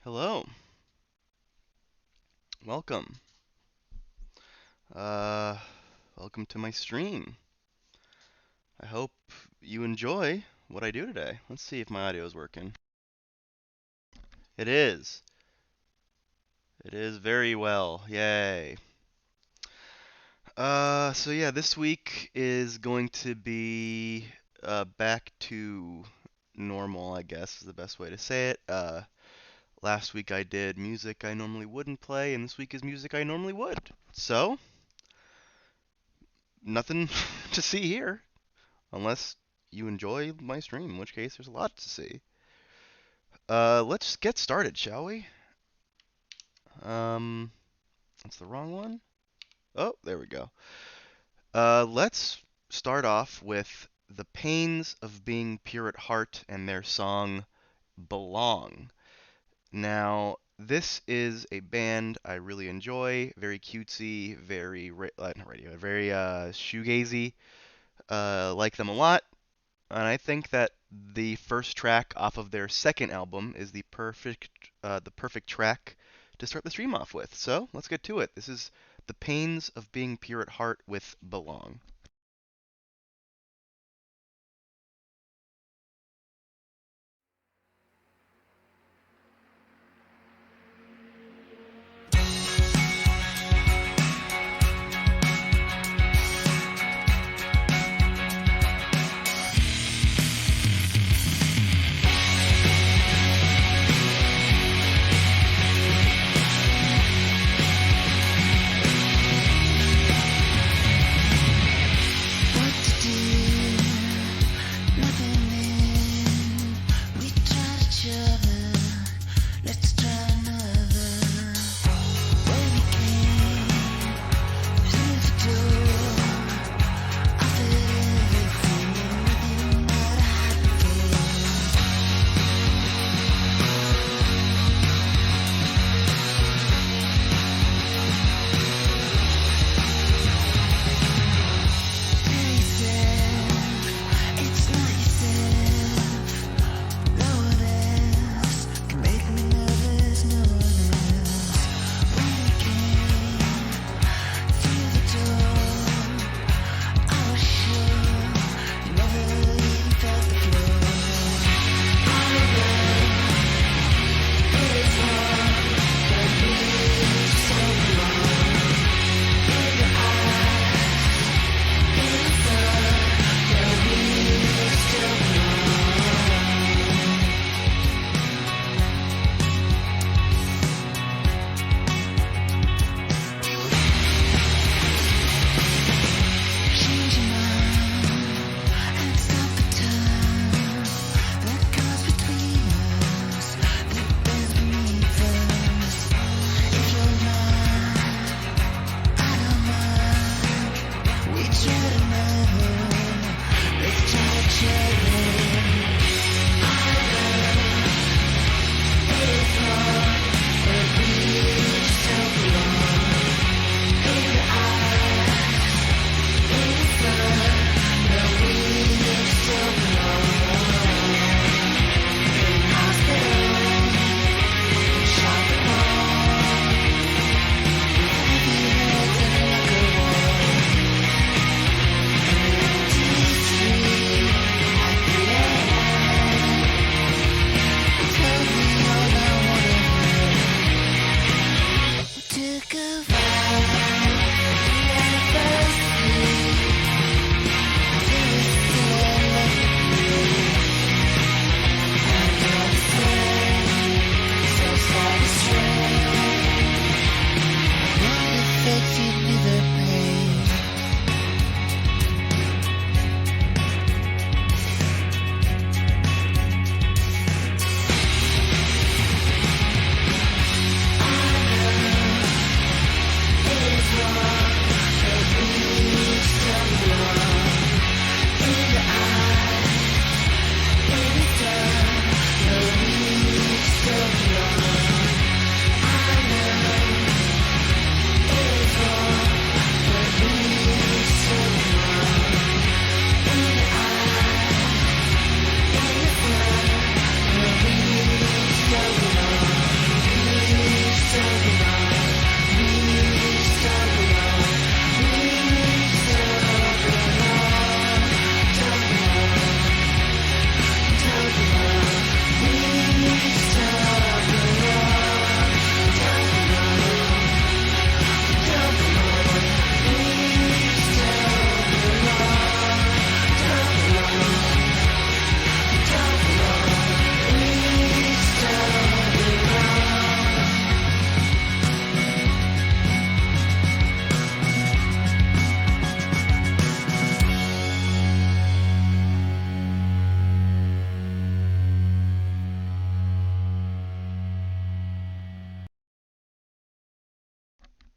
Hello, welcome. Uh, Welcome to my stream. I hope you enjoy what I do today. Let's see if my audio is working. It is. It is very well. Yay. So yeah, this week is going to be back to normal, I guess is the best way to say it. Last week I did music I normally wouldn't play, and this week is music I normally would. So, nothing to see here. Unless you enjoy my stream, in which case there's a lot to see. Let's get started, shall we? Um, that's the wrong one. Oh, there we go. Let's start off with The Pains of Being Pure at Heart and their song Belong. Now, this is a band I really enjoy, very cutesy, very not radio, very shoegazy. Like them a lot. And I think that the first track off of their second album is the perfect track to start the stream off with. So let's get to it. This is The Pains of Being Pure at Heart with Belong.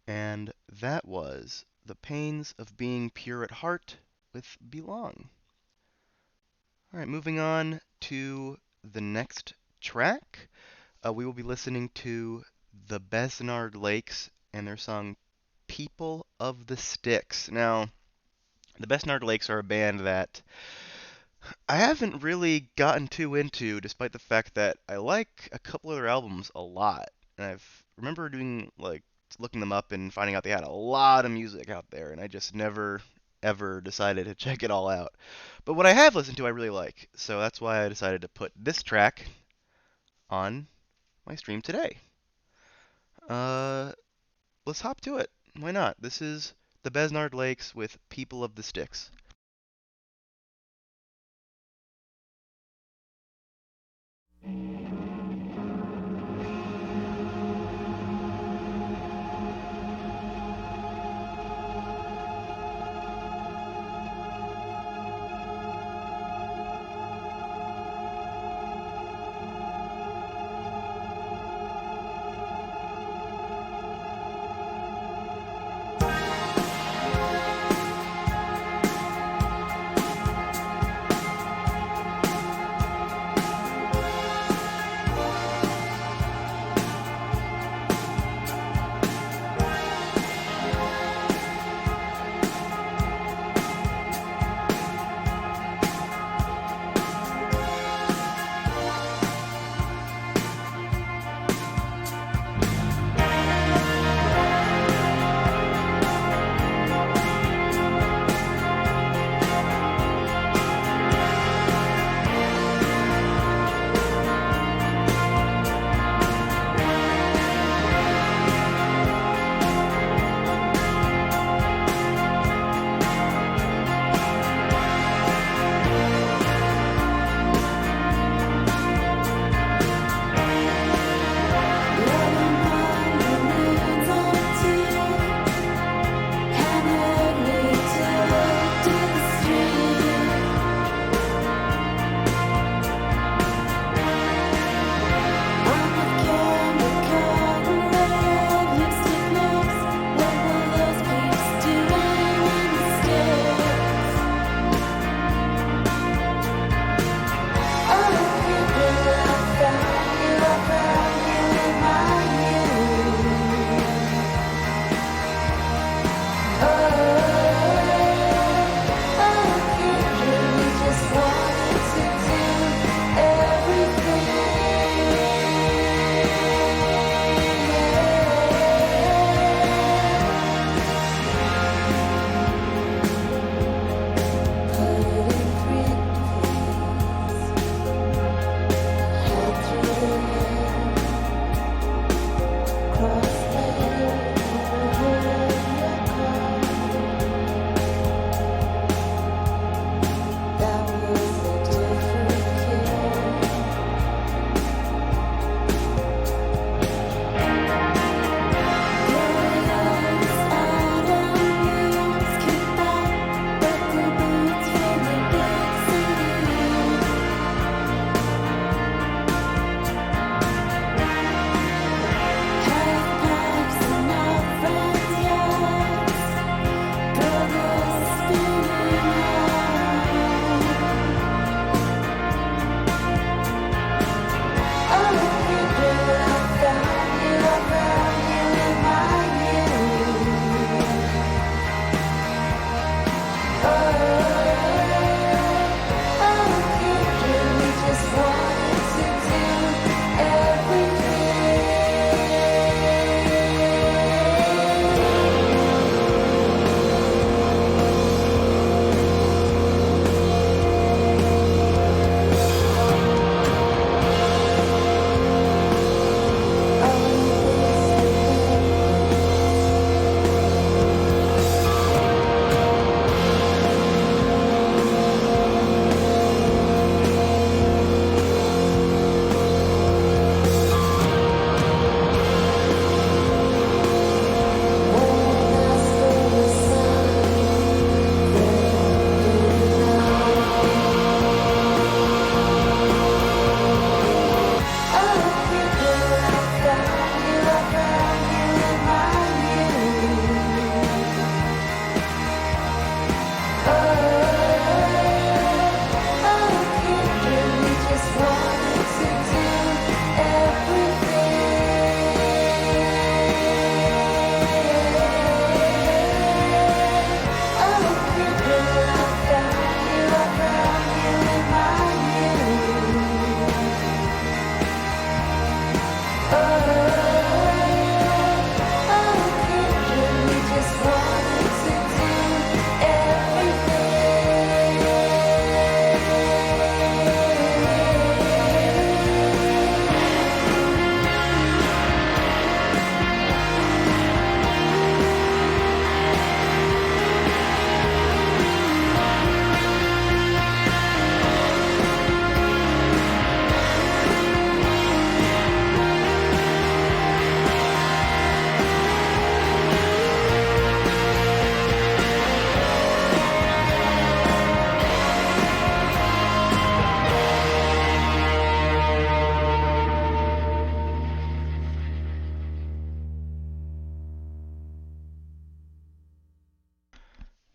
And that was The Pains of Being Pure at Heart with Belong. All right, moving on to the next track. We will be listening to the Besnard Lakes and their song People of the Sticks. Now, the Besnard Lakes are a band that I haven't really gotten too into, despite the fact that I like a couple of their albums a lot. And I've remember doing like looking them up and finding out they had a lot of music out there, and I just never ever decided to check it all out. But what I have listened to, I really like, so that's why I decided to put this track on my stream today. Uh, let's hop to it. Why not? This is the Besnard Lakes with People of the Sticks.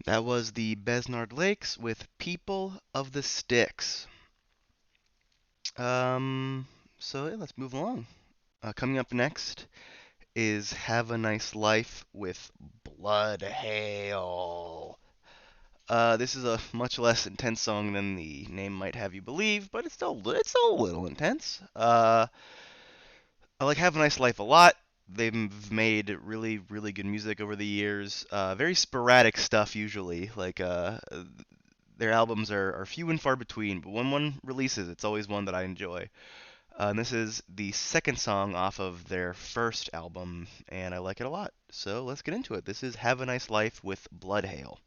That was the Besnard Lakes with People of the Sticks. Um, so yeah, let's move along. Coming up next is Have a Nice Life with Blood Hail. This is a much less intense song than the name might have you believe, but it's still a little intense. I like Have a Nice Life a lot. They've made really, really good music over the years. Very sporadic stuff usually. Their albums are few and far between, but when one releases, it's always one that I enjoy. And this is the second song off of their first album, and I like it a lot. So let's get into it. This is Have a Nice Life with Blood Hail.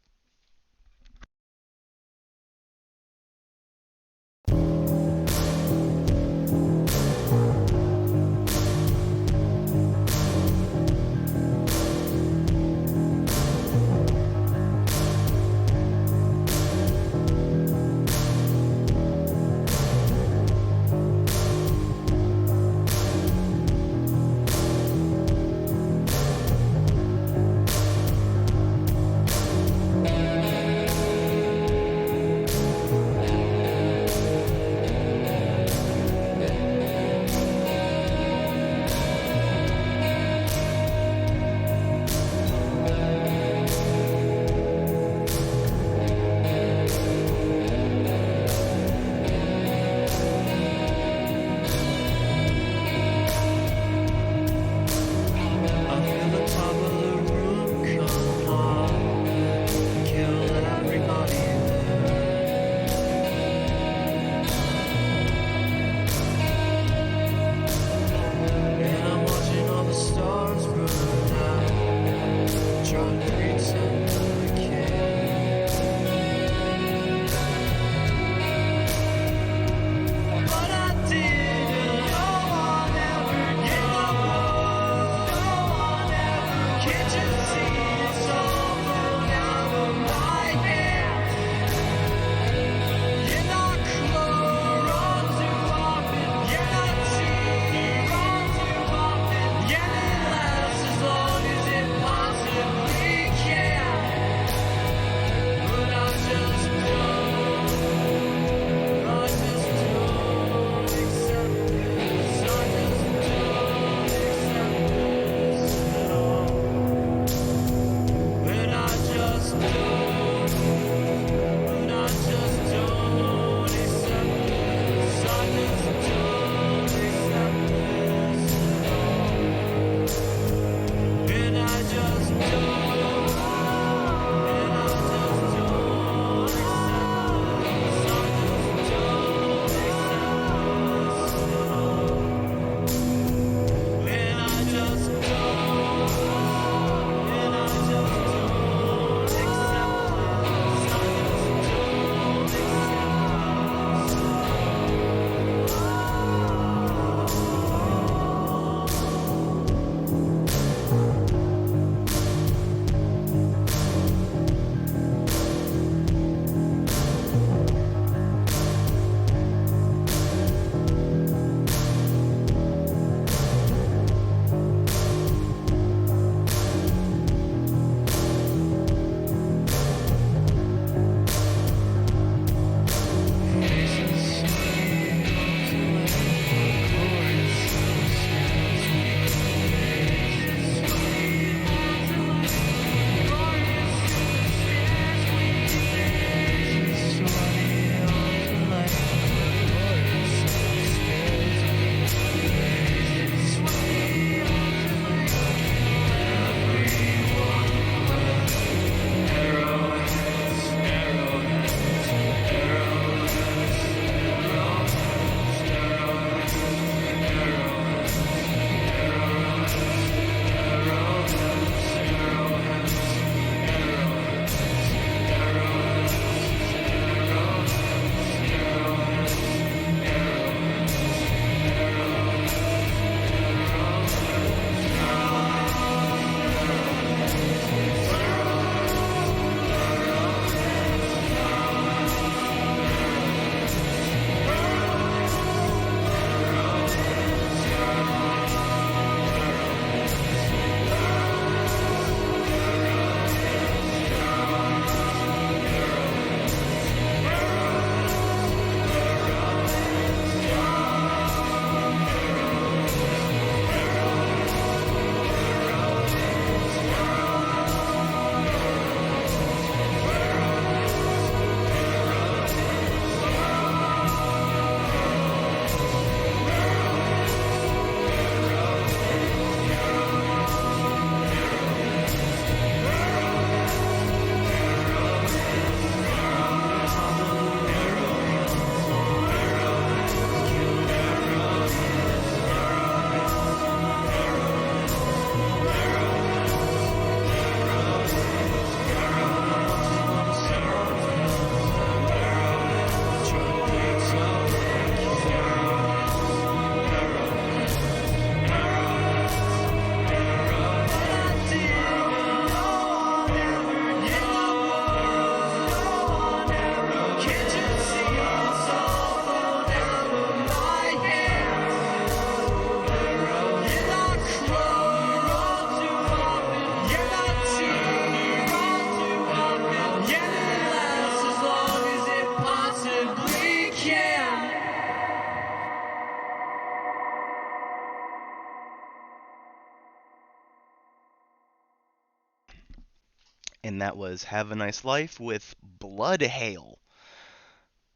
and that was Have a Nice Life with Blood Hail.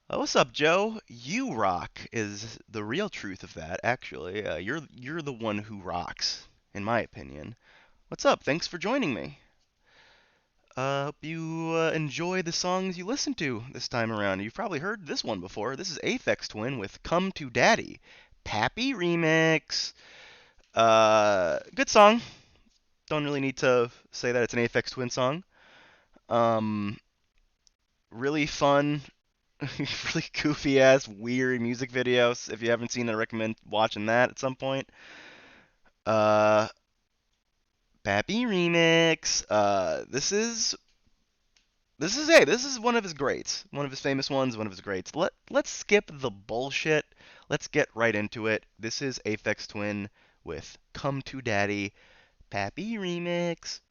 What's up, Joe? You rock is the real truth of that, actually. You're the one who rocks, in my opinion. What's up? Thanks for joining me. Hope you enjoy the songs you listen to this time around. You've probably heard this one before. This is Aphex Twin with Come to Daddy. Pappy remix. Good song. Don't really need to say that it's an Aphex Twin song. Um, really fun, really goofy ass, weird music videos. If you haven't seen it, I recommend watching that at some point. Uh, Pappy remix. This is one of his greats, one of his famous ones, one of his greats. Let's skip the bullshit. Let's get right into it. This is Aphex Twin with "Come to Daddy" Pappy remix.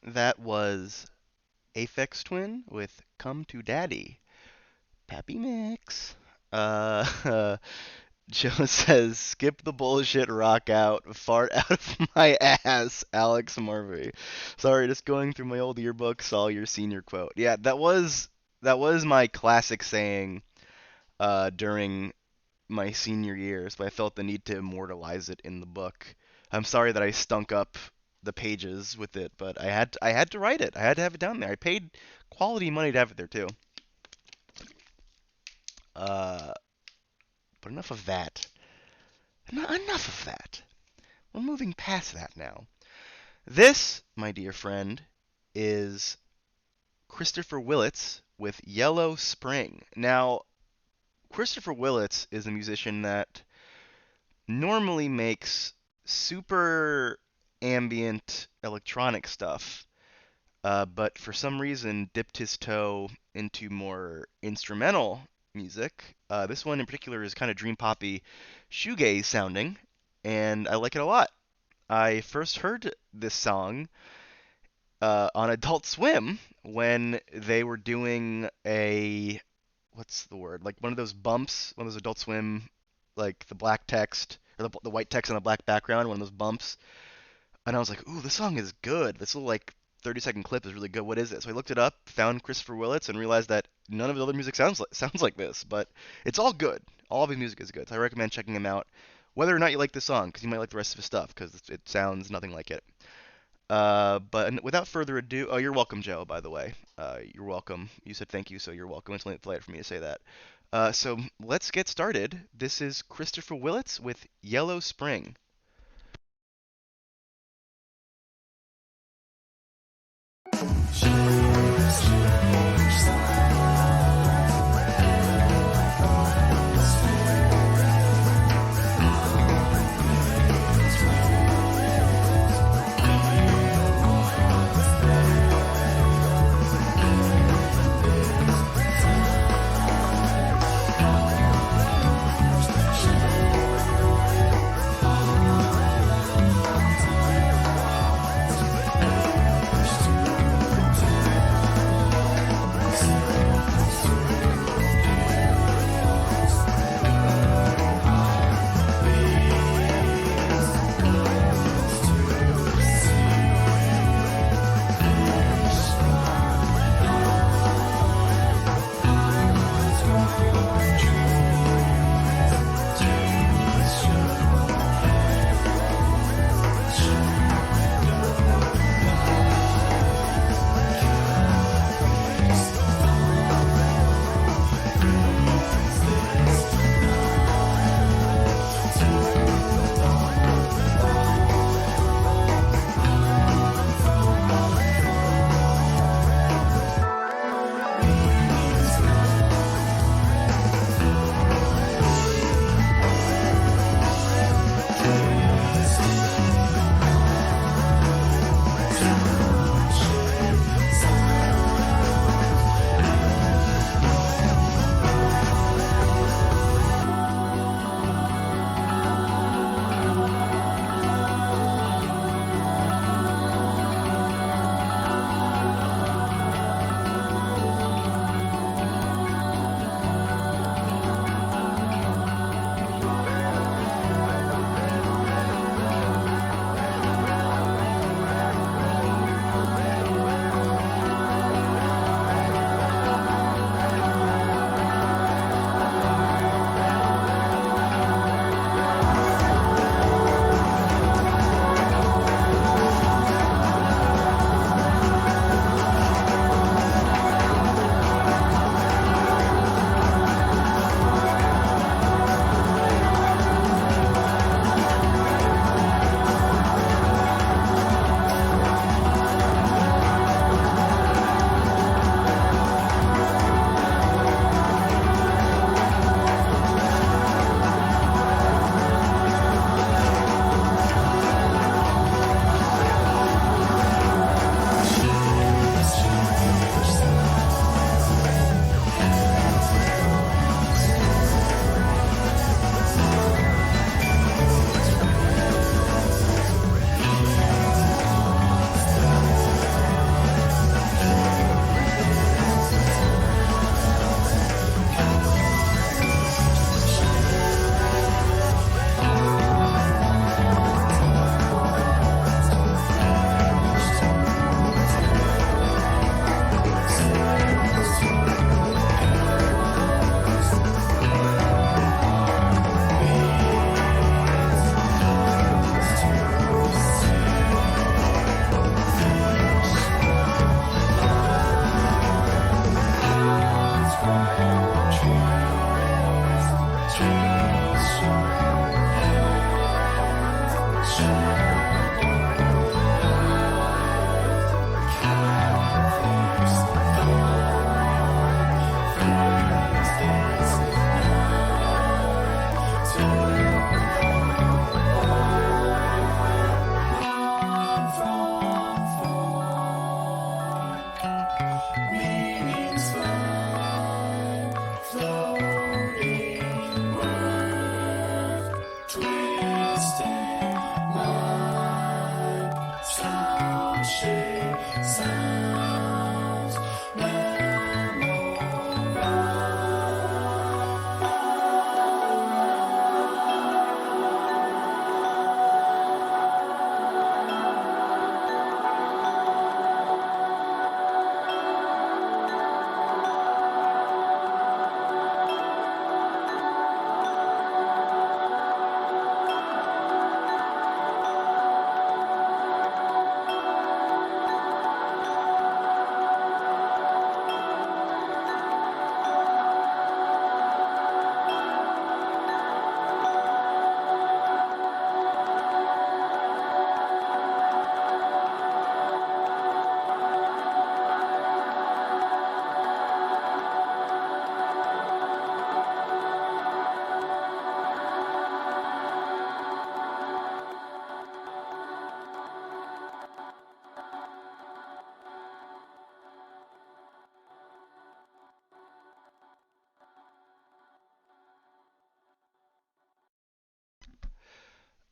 That was Aphex Twin with Come to Daddy. Pappy Mix. Uh, Joe says, skip the bullshit, rock out, fart out of my ass, Alex Murphy. Sorry, just going through my old yearbook, saw your senior quote. Yeah, that was my classic saying during my senior years, but I felt the need to immortalize it in the book. I'm sorry that I stunk up the pages with it, but I had to write it. I had to have it down there. I paid quality money to have it there too. Uh, but enough of that. Enough of that. We're moving past that now. This, my dear friend, is Christopher Willits with Yellow Spring. Now, Christopher Willits is a musician that normally makes super ambient electronic stuff, but for some reason dipped his toe into more instrumental music. This one in particular is kind of dream poppy, shoegaze sounding, and I like it a lot. I first heard this song on Adult Swim when they were doing a what's the word? Like one of those bumps, one of those Adult Swim, like the black text or the white text on the black background, one of those bumps. And I was like, ooh, this song is good. This little like 30-second clip is really good. What is it? So I looked it up, found Christopher Willits, and realized that none of his other music sounds like this, but it's all good. All of his music is good. So I recommend checking him out, whether or not you like this song, because you might like the rest of his stuff, because it sounds nothing like it. But without further ado, oh, you're welcome, Joe, by the way. You're welcome. You said thank you, so you're welcome. It's only polite for me to say that. So let's get started. This is Christopher Willits with Yellow Spring.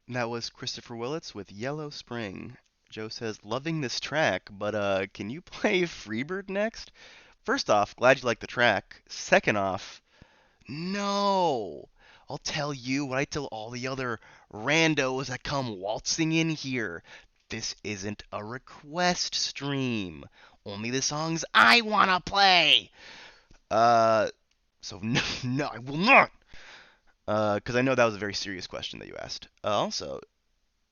That was Christopher Willits with Yellow Spring. Joe says, loving this track, but can you play Freebird next? First off, glad you like the track. Second off, no. I'll tell you what I tell all the other randos that come waltzing in here. This isn't a request stream. Only the songs I wanna play. Uh, so no, no, I will not. Because I know that was a very serious question that you asked. Also,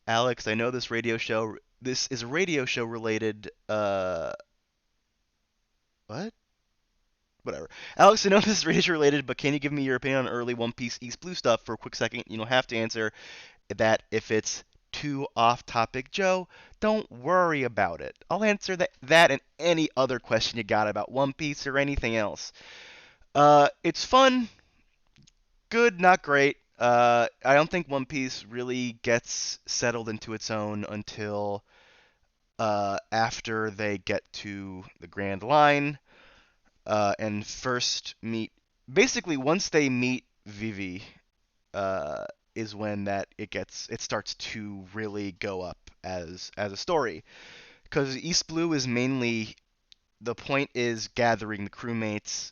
Alex, I know this is a radio show related, what? Whatever. Alex, I know this is radio show related, but can you give me your opinion on early One Piece East Blue stuff for a quick second? You don't have to answer that if it's too off topic, Joe. Don't worry about it. I'll answer that and any other question you got about One Piece or anything else. It's fun. Good, not great. I don't think One Piece really gets settled into its own until after they get to the Grand Line and first meet. Basically, once they meet Vivi, is when it starts to really go up as a story. Because East Blue is mainly the point is gathering the crewmates,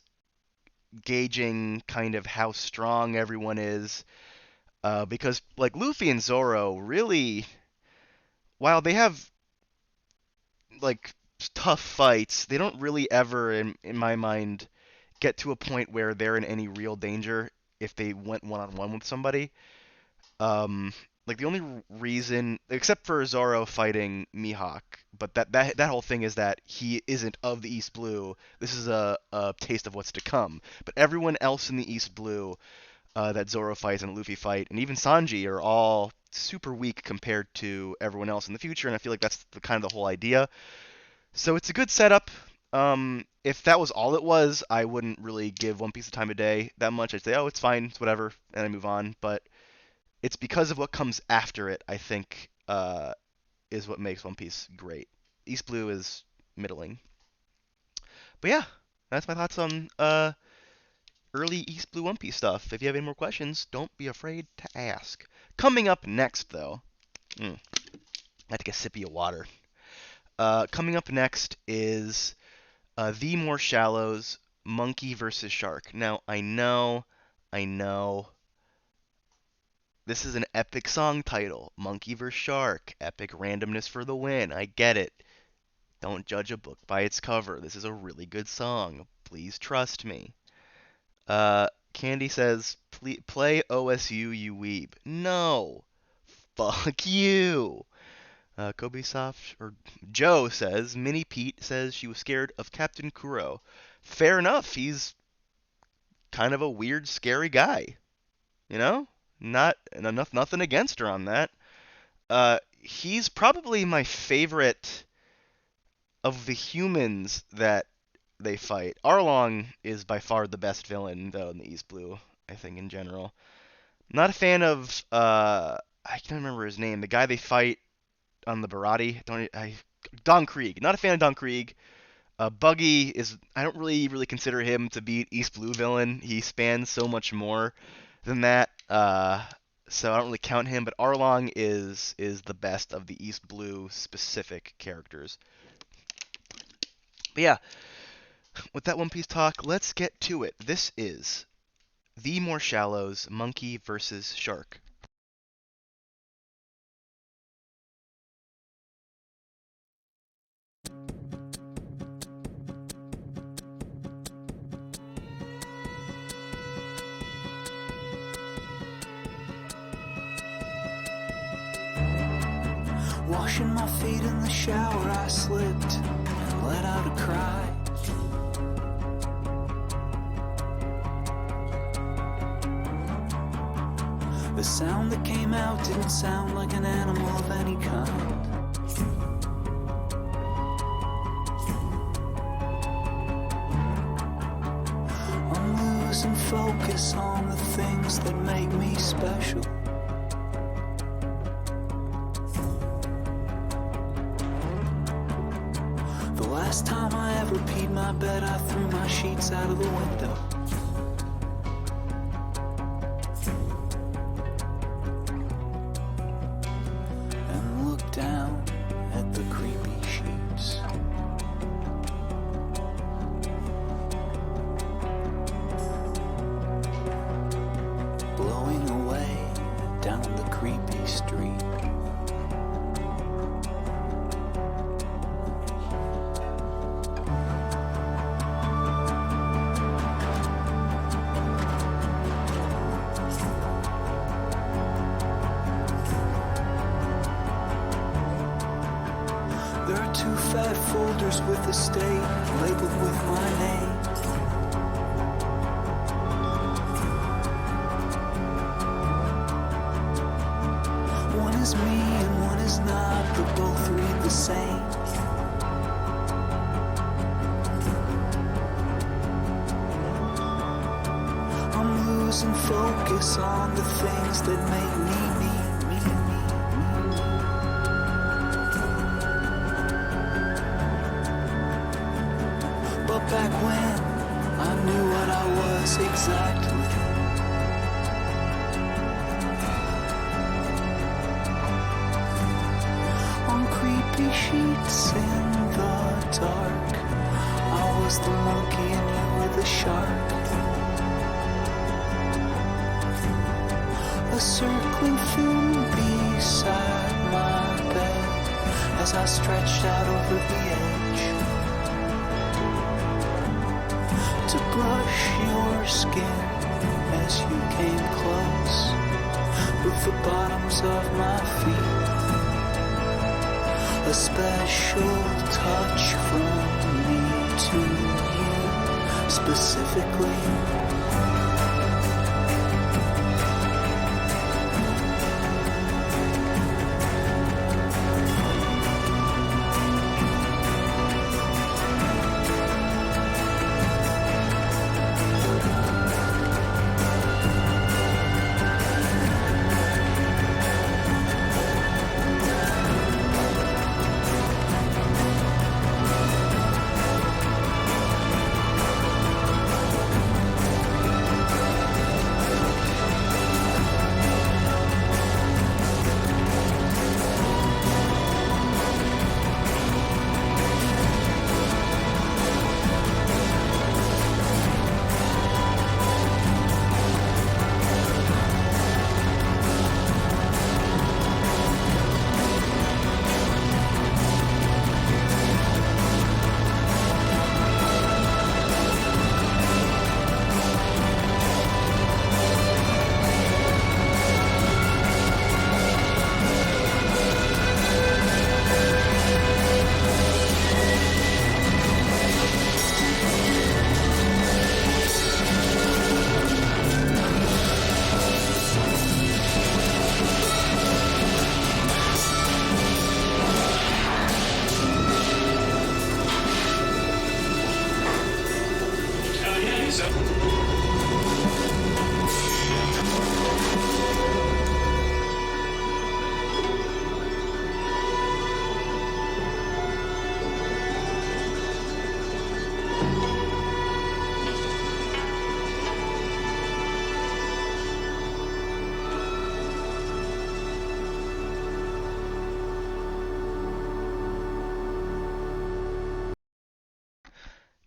gauging kind of how strong everyone is. Because like Luffy and Zoro really, while they have like tough fights, they don't really ever, in my mind, get to a point where they're in any real danger if they went one-on-one with somebody. Like the only reason, except for Zoro fighting Mihawk, but that whole thing is that he isn't of the East Blue. This is a taste of what's to come. But everyone else in the East Blue that Zoro fights and Luffy fight, and even Sanji are all super weak compared to everyone else in the future, and I feel like that's kind of the whole idea. So it's a good setup. If that was all it was, I wouldn't really give One Piece the time of day that much. I'd say, oh, it's fine, it's whatever, and I move on. But it's because of what comes after it, I think, is what makes One Piece great. East Blue is middling. But yeah, that's my thoughts on early East Blue One Piece stuff. If you have any more questions, don't be afraid to ask. Coming up next, though, I had to get a sippy of water. Coming up next is The More Shallows, Monkey vs. Shark. Now, I know, this is an epic song title. Monkey vs. Shark, epic randomness for the win. I get it. Don't judge a book by its cover. This is a really good song. Please trust me. Candy says, play OSU, you weeb. No. Fuck you. Kobe Soft, or Joe says, Minnie Pete says she was scared of Captain Kuro. Fair enough. He's kind of a weird, scary guy. You know? Nothing against her on that. He's probably my favorite of the humans that they fight. Arlong is by far the best villain, though, in the East Blue, I think, in general. Not a fan of, I can't remember his name, the guy they fight on the Barati. Don Krieg. Not a fan of Don Krieg. Buggy is, I don't really consider him to be an East Blue villain. He spans so much more than that. so I don't really count him. But Arlong is the best of the East Blue specific characters. But yeah, with that One Piece talk, let's get to it. This is The More Shallows, Monkey versus Shark. Washing my feet in the shower, I slipped and let out a cry. The sound that came out didn't sound like an animal of any kind. I'm losing focus on the things that make me special. The last time I ever peed my bed, I threw my sheets out of the window. Down at the creepy sheets. Blowing away down the creepy street. There are 2 fat folders with the state labeled with my name. One is me and one is not, but both read the same. I'm losing focus on the things that make me me. Back when I knew what I was exactly. On creepy sheets in the dark, I was the monkey and you were the shark. A circling fin beside my bed as I stretched out over the edge to brush your skin as you came close with the bottoms of my feet. A special touch from me to you specifically.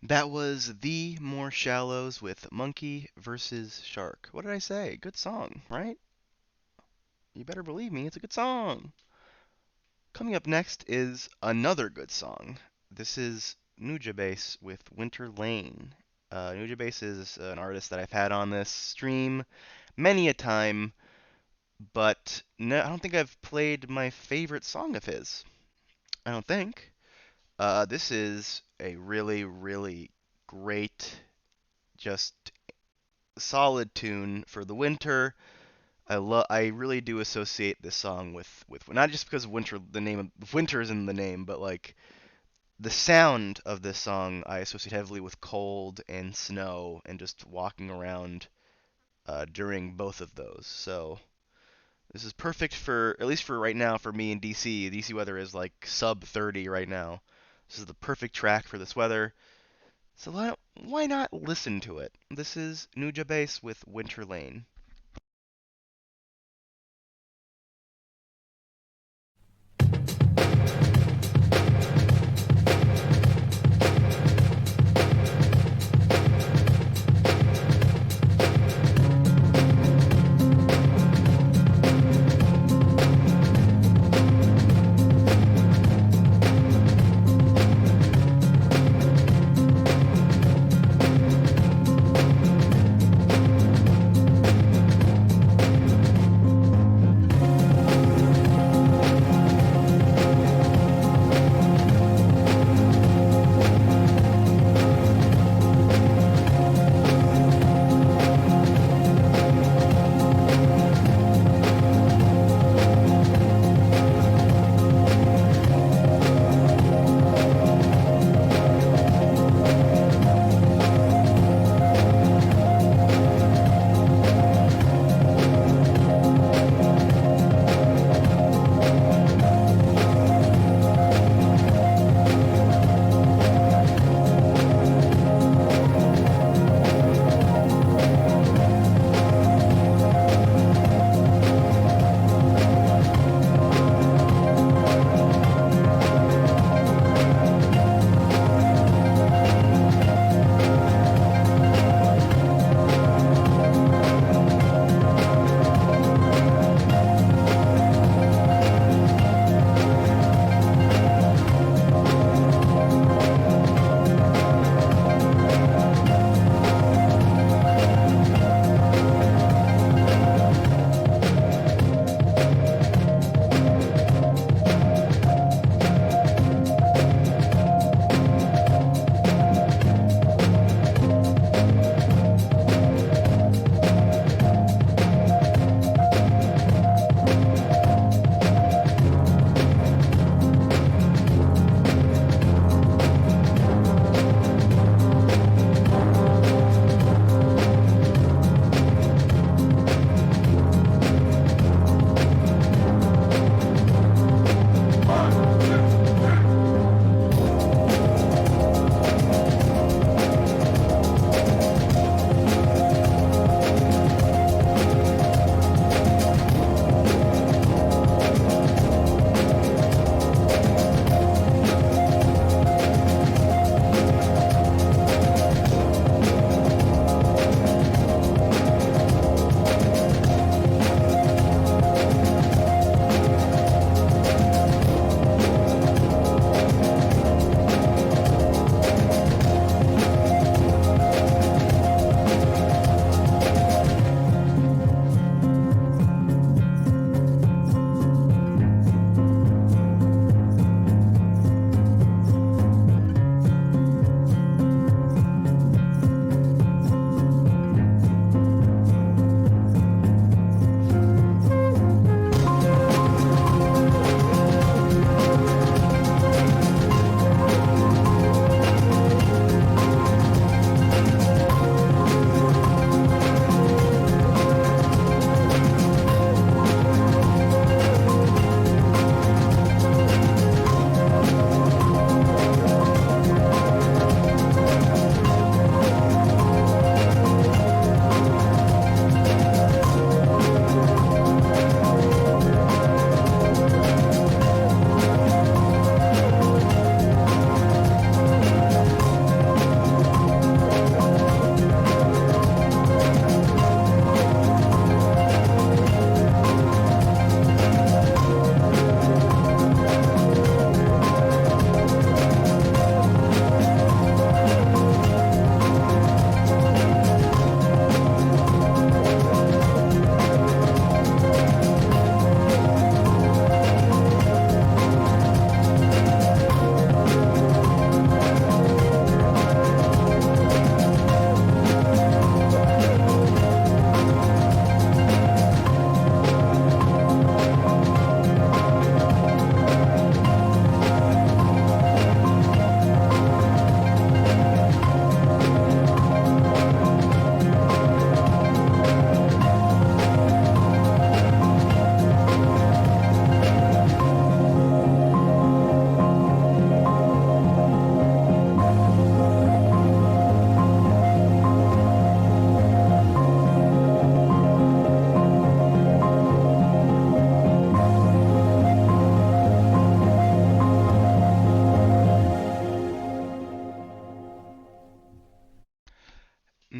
That was The More Shallows with Monkey versus Shark. What did I say? Good song, right? You better believe me, it's a good song. Coming up next is another good song. This is Nujabes with Winter Lane. Nujabes is an artist that I've had on this stream many a time, but no, I don't think I've played my favorite song of his. I don't think. This is a really, really great, just solid tune for the winter. I really do associate this song with not just because of winter, the name of winter is in the name, but like the sound of this song I associate heavily with cold and snow and just walking around during both of those. So this is perfect for, at least for right now, for me in DC. DC weather is like sub 30 right now. This is the perfect track for this weather. So why not listen to it? This is Nujabes with Winter Lane.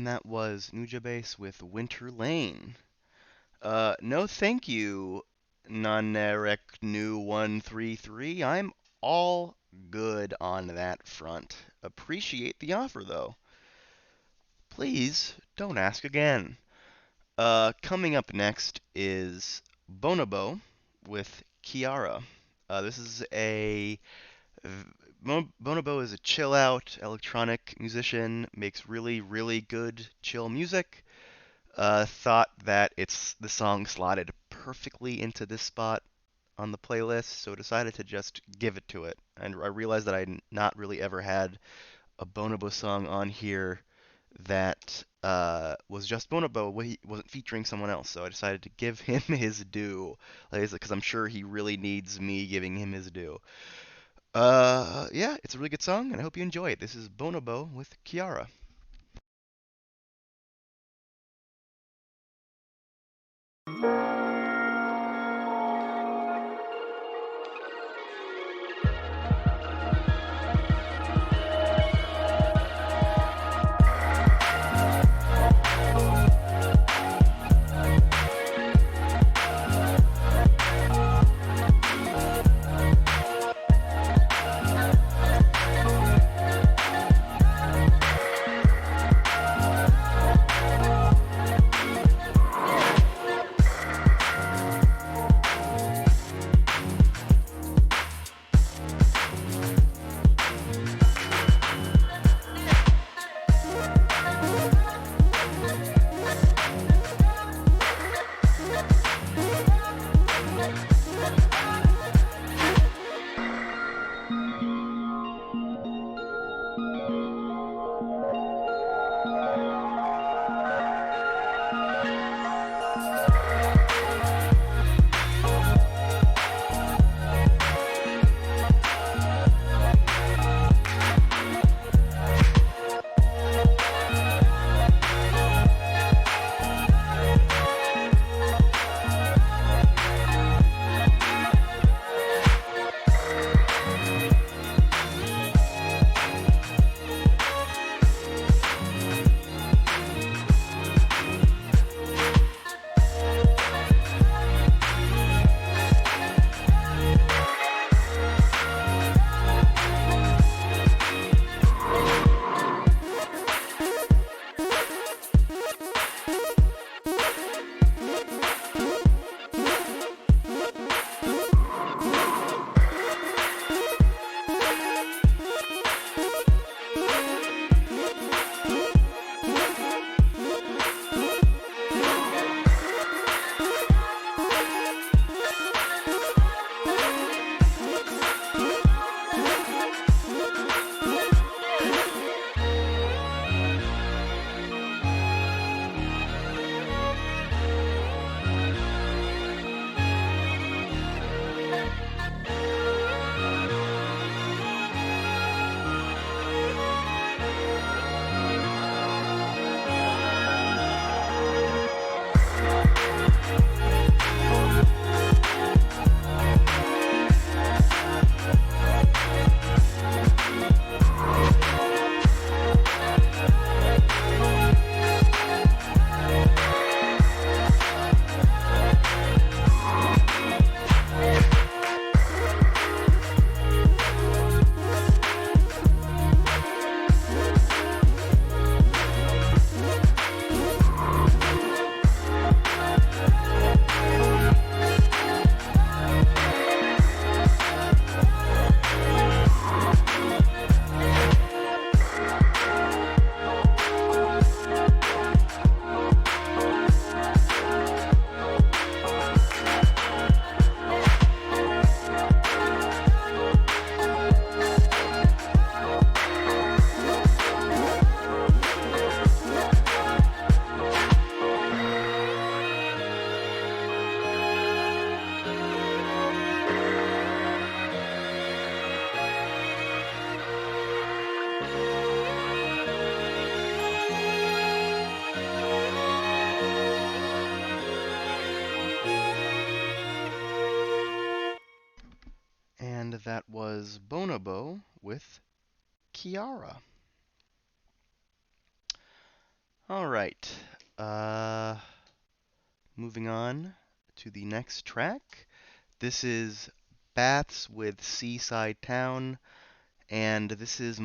And that was Nujabes with Winter Lane. No thank you, Nanerek New 133. I'm all good on that front. Appreciate the offer, though. Please don't ask again. Coming up next is Bonobo with Kiara. This is a Bonobo is a chill out electronic musician, makes really, really good chill music. Thought that the song slotted perfectly into this spot on the playlist, so decided to just give it to it. And I realized that I'd not really ever had a Bonobo song on here that was just Bonobo. He wasn't featuring someone else, so I decided to give him his due, because I'm sure he really needs me giving him his due. Yeah, it's a really good song, and I hope you enjoy it. This is Bonobo with Kiara. And that was Bonobo with Kiara. All right. Uh, Moving on to the next track. This is Baths with Seaside Town, and this is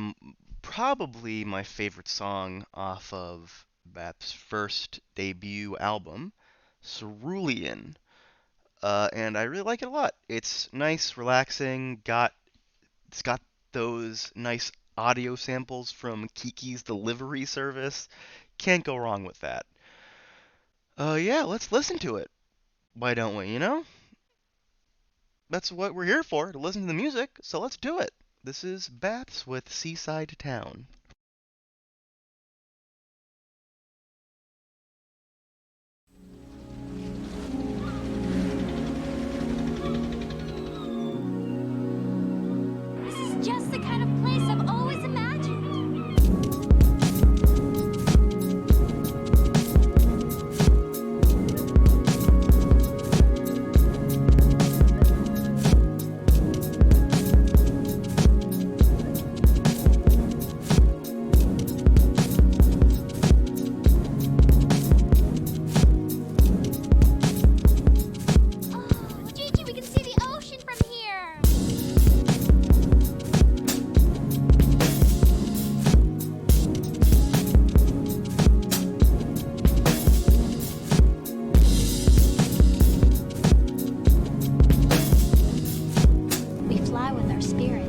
probably my favorite song off of Bath's first debut album, Cerulean. And I really like it a lot. It's nice, relaxing, it's got those nice audio samples from Kiki's Delivery Service. Can't go wrong with that. Yeah, let's listen to it. Why don't we, you know? That's what we're here for, to listen to the music, so let's do it. This is Baths with Seaside Town. This is just the kind of place I've always imagined. Oh, Gigi, we can see the ocean from here. We fly with our spirit.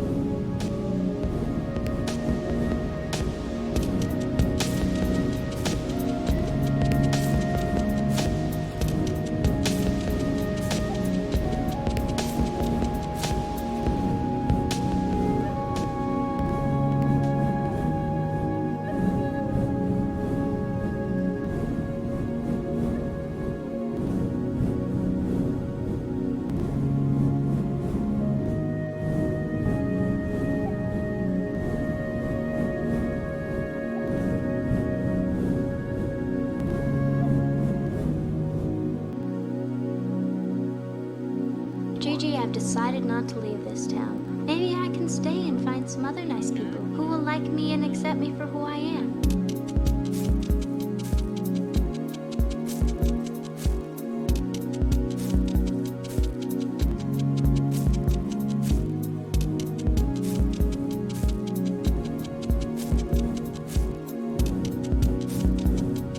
Gigi, I've decided not to leave this town. Maybe I can stay and find some other nice people who will like me and accept me for who I am.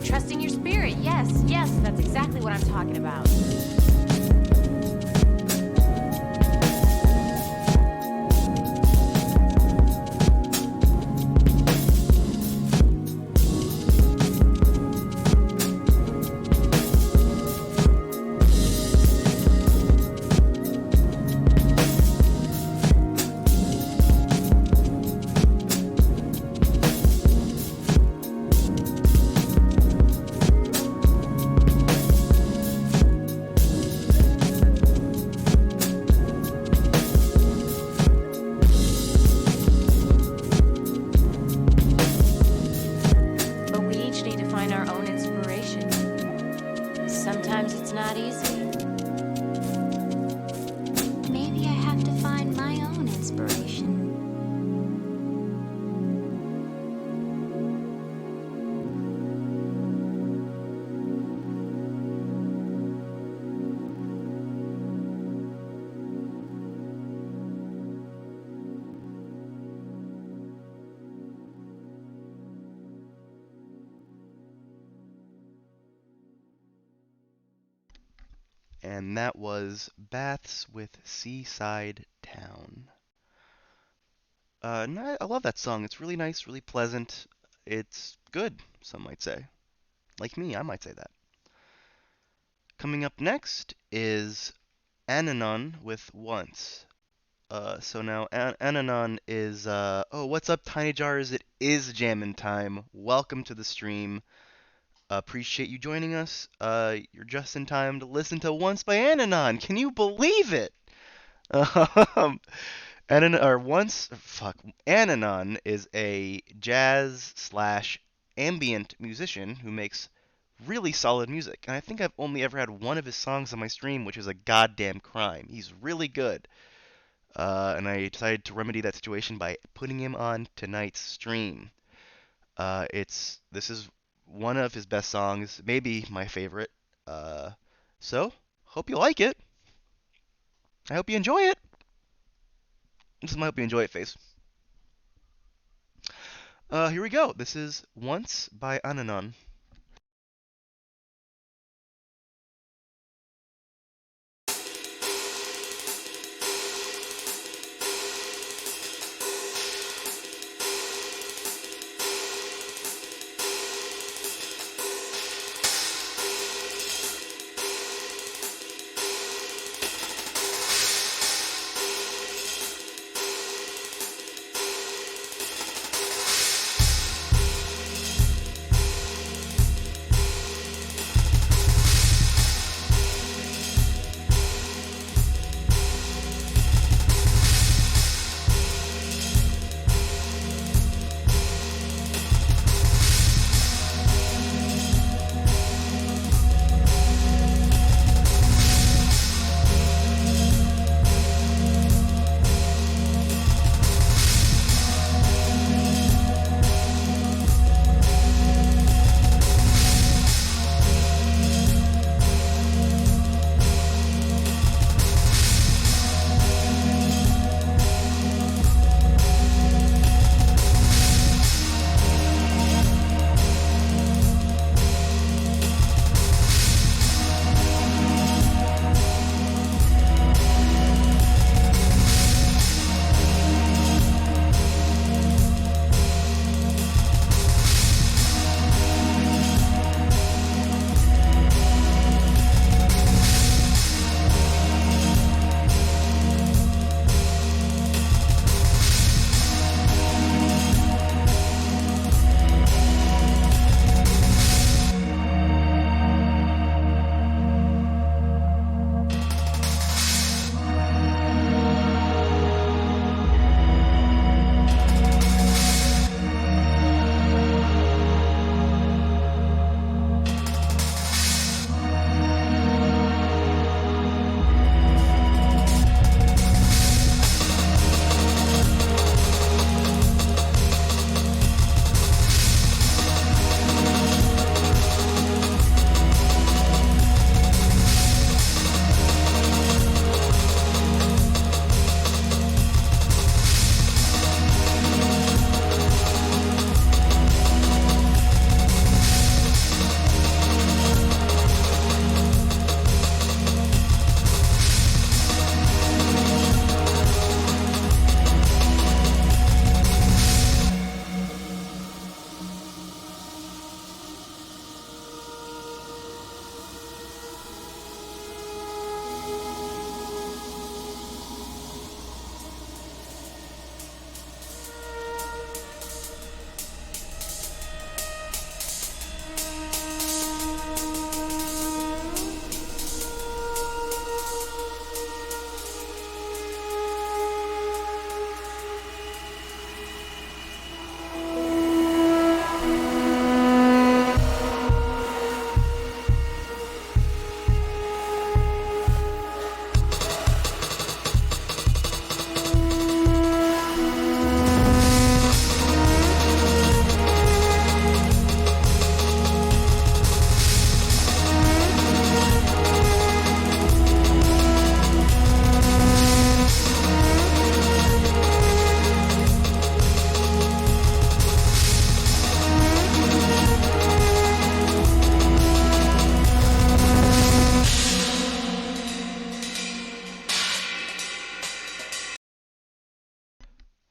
Trusting your spirit, yes, that's exactly what I'm talking about. But we each need to find our own inspiration. Sometimes it's not easy. Maybe I have to find my own inspiration. And that was Baths with Seaside Town. And I love that song. It's really nice, really pleasant. It's good, some might say. Like me, I might say that. Coming up next is Ananon with Once. So now Ananon is, oh, what's up, Tiny Jars? It is jammin' time. Welcome to the stream. Appreciate you joining us. You're just in time to listen to Once by Ananon. Can you believe it? Um, Ananon is a jazz slash ambient musician who makes really solid music. And I think I've only ever had one of his songs on my stream, which is a goddamn crime. He's really good. And I decided to remedy that situation by putting him on tonight's stream. This is one of his best songs, maybe my favorite. Uh, so, hope you like it. I hope you enjoy it. This is my hope you enjoy it face. Here we go. This is Once by Ananon.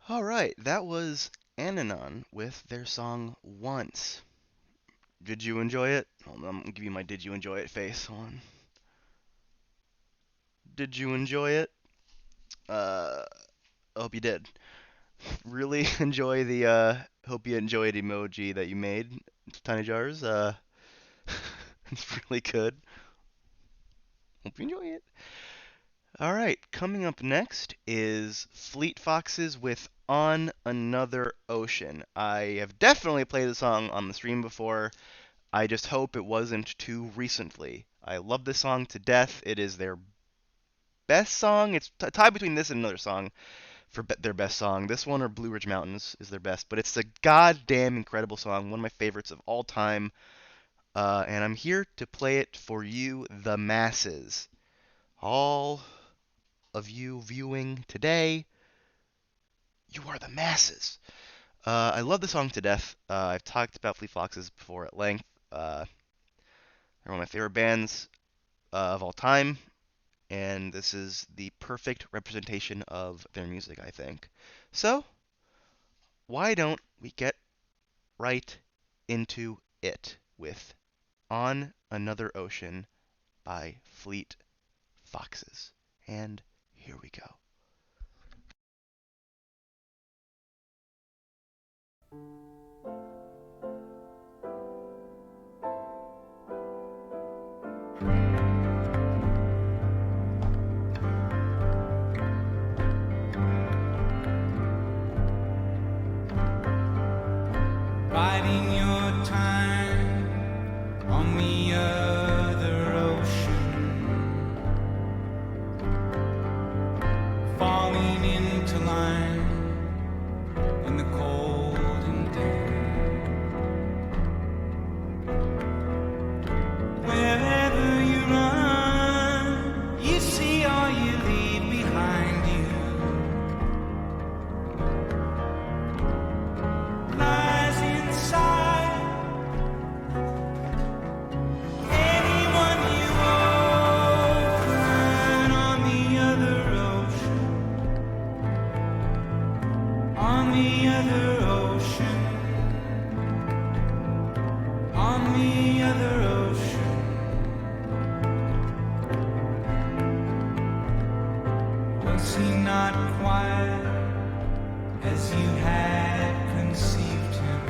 All right, that was Ananon with their song Once. Did you enjoy it? Hold on, I'm gonna give you my did you enjoy it face. Hold on. Did you enjoy it? I hope you did. Really enjoy the hope you enjoyed emoji that you made. Tiny jars. It's really good. Hope you enjoy it. All right, coming up next is Fleet Foxes with On Another Ocean. I have definitely played the song on the stream before. I just hope it wasn't too recently. I love this song to death. It is their best song. It's tied between this and another song for their best song. This one or Blue Ridge Mountains is their best, but it's a goddamn incredible song, one of my favorites of all time. And I'm here to play it for you, the masses. All of you viewing today, you are the masses. I love the song to death. I've talked about Fleet Foxes before at length. They're one of my favorite bands of all time, and this is the perfect representation of their music, I think. So, why don't we get right into it with On Another Ocean by Fleet Foxes. And here we go. Biding your time on the other ocean, falling into line in the cold and damp. Wherever you run, you see all you leave behind you. Lies inside anyone you open on the other ocean, on the other ocean, on the other ocean. Was he not quiet as you had conceived him?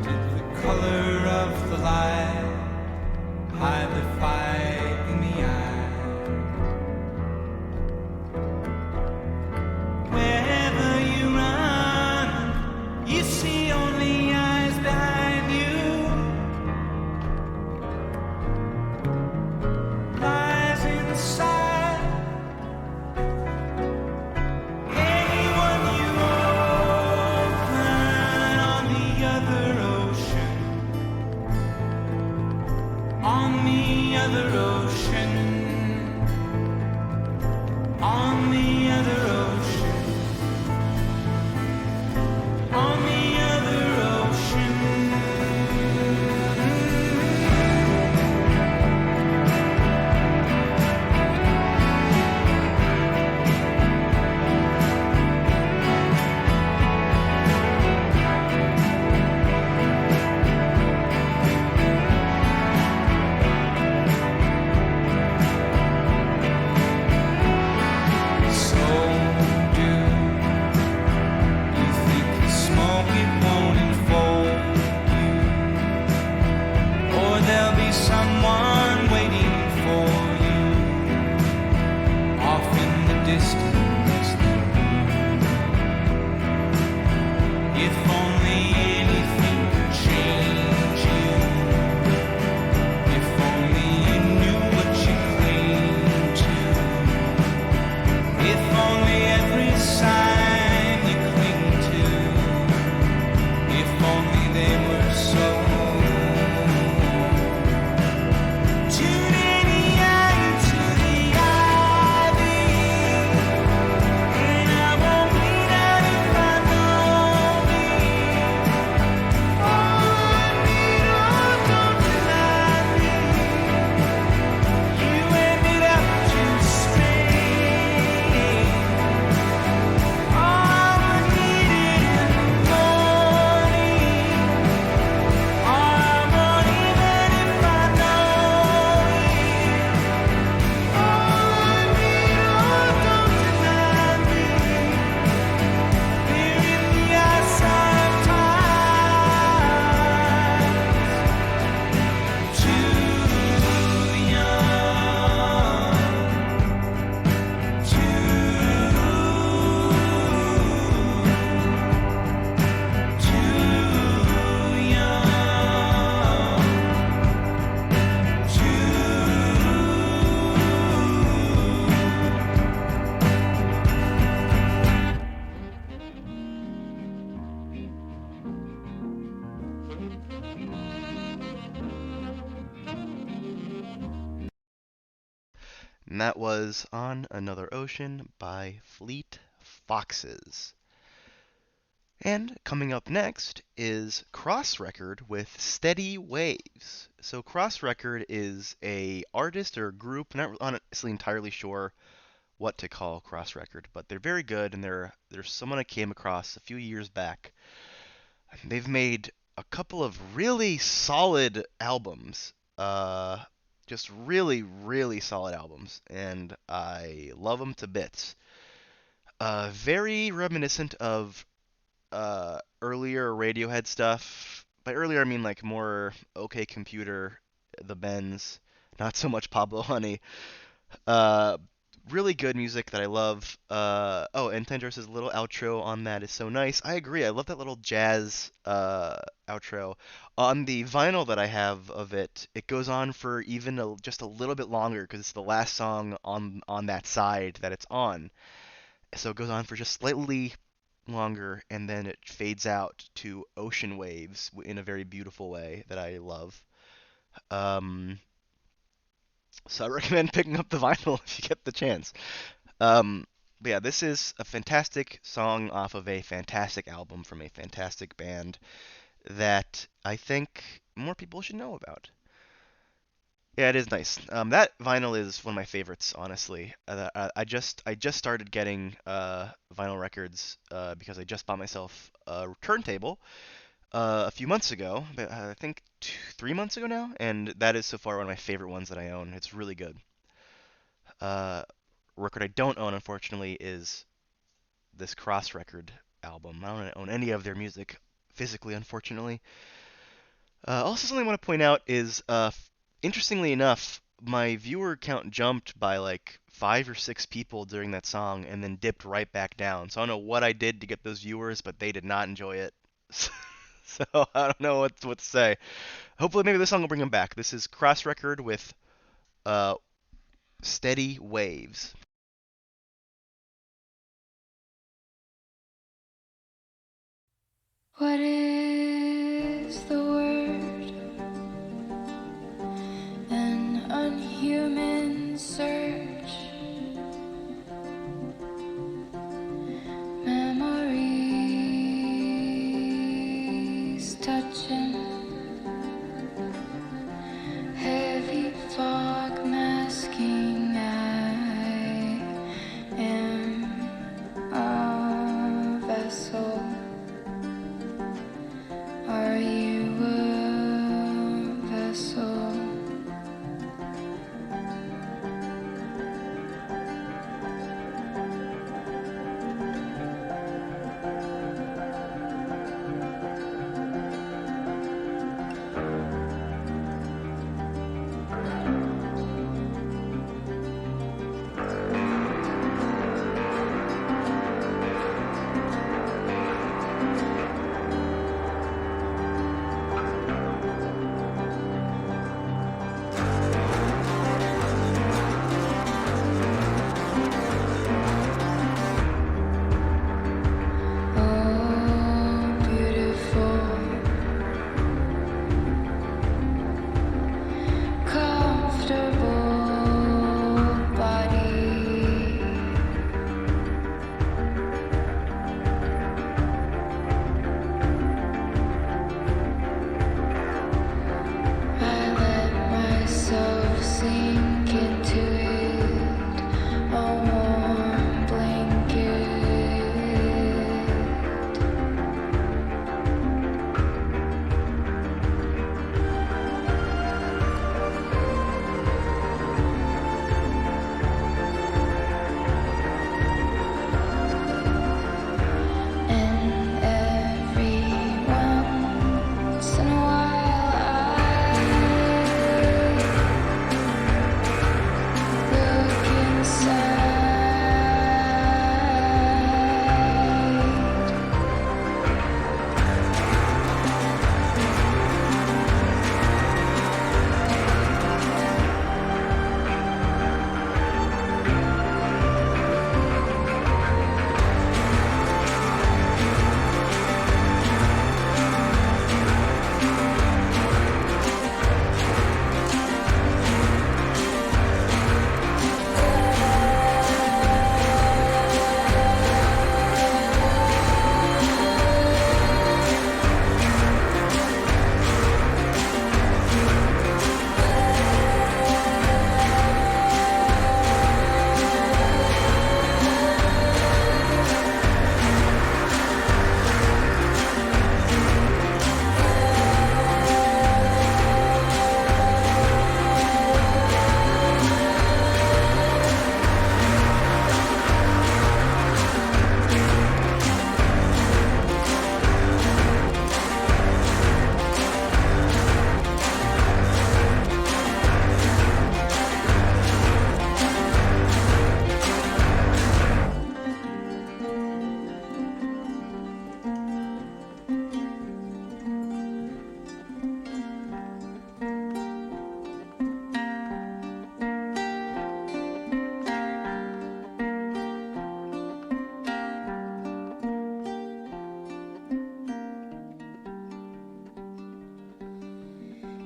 Did the color of the light hide the fight in the eye? Wherever you run, you see only eyes behind you. Lies inside anyone you open on the other ocean, And that was On Another Ocean by Fleet Foxes. And coming up next is Cross Record with Steady Waves. So Cross Record is a artist or a group, not honestly entirely sure what to call Cross Record, but they're very good, and they're someone I came across a few years back. They've made a couple of really solid albums. Just really, really solid albums, and I love them to bits. Very reminiscent of earlier Radiohead stuff. By earlier, I mean like more OK Computer, The Bends, not so much Pablo Honey. Uh, Really good music that I love. Oh, and Tendros's little outro on that is so nice. I agree. I love that little jazz outro. On the vinyl that I have of it, it goes on for even just a little bit longer because it's the last song on that side that it's on. So it goes on for just slightly longer, and then it fades out to ocean waves in a very beautiful way that I love. Um, so I recommend picking up the vinyl if you get the chance. But yeah, this is a fantastic song off of a fantastic album from a fantastic band that I think more people should know about. Yeah, it is nice. That vinyl is one of my favorites, honestly. I just started getting vinyl records because I just bought myself a turntable a few months ago, but I think 3 months ago now, and that is so far one of my favorite ones that I own. It's really good. Uh, Record I don't own, unfortunately, is this Cross Record album. I don't own any of their music physically, unfortunately. Also, something I want to point out is, interestingly enough, my viewer count jumped by like 5 or 6 people during that song and then dipped right back down. So I don't know what I did to get those viewers, but they did not enjoy it. So I don't know what to say. Hopefully, maybe this song will bring them back. This is Cross Record with uh, Steady Waves. What is the word? An unhuman search. Memories touching. Heavy fog masking. I am a vessel. Are you a vessel?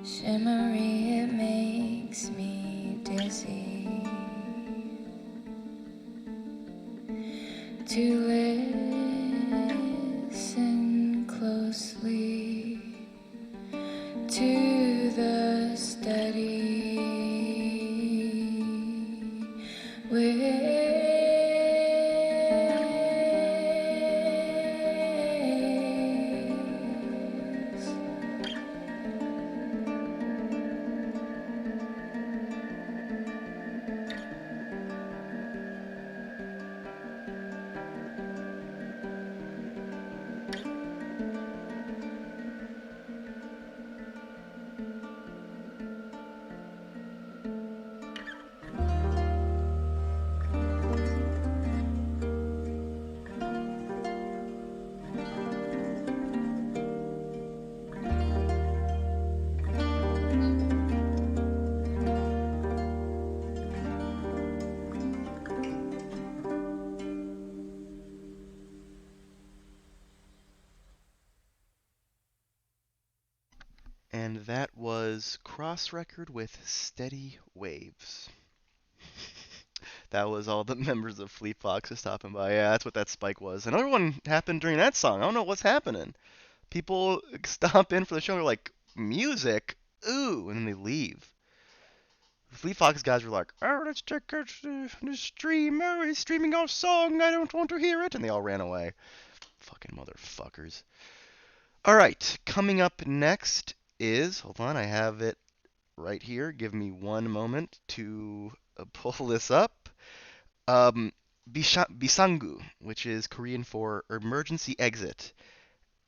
shimmery, it makes me dizzy. To listen closely to the steady waves. And that was Cross Record with Steady Waves. That was all the members of Fleet Foxes stopping by. Yeah, that's what that spike was. Another one happened during that song. I don't know what's happening. People stop in for the show and they're like, music? Ooh, and then they leave. The Fleet Foxes guys were like, oh, let's check out the stream. Oh, he's streaming our song. I don't want to hear it. And they all ran away. Fucking motherfuckers. All right, coming up next is, hold on, I have it right here. Give me one moment to pull this up. Bisangu, which is Korean for emergency exit.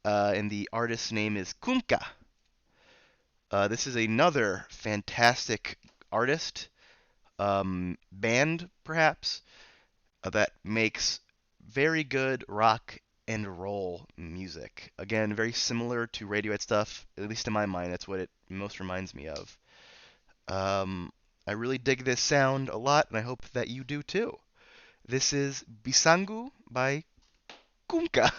And the artist's name is Kunka. This is another fantastic artist, band perhaps, that makes very good rock and roll music. Again, very similar to Radiohead stuff, at least in my mind. That's what it most reminds me of. I really dig this sound a lot, and I hope that you do too. This is Bisangu by Kunka.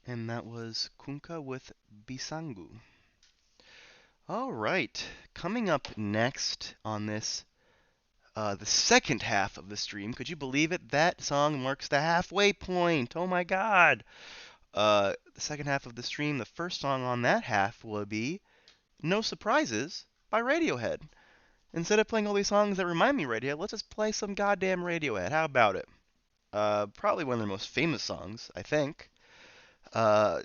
And that was Kunka with Bisangu. All right, coming up next on this, the second half of the stream. Could you believe it? That song marks the halfway point. Oh my God. The second half of the stream, the first song on that half will be No Surprises by Radiohead. Instead of playing all these songs that remind me of Radiohead, let's just play some goddamn Radiohead. How about it? Probably one of their most famous songs, I think. Uh,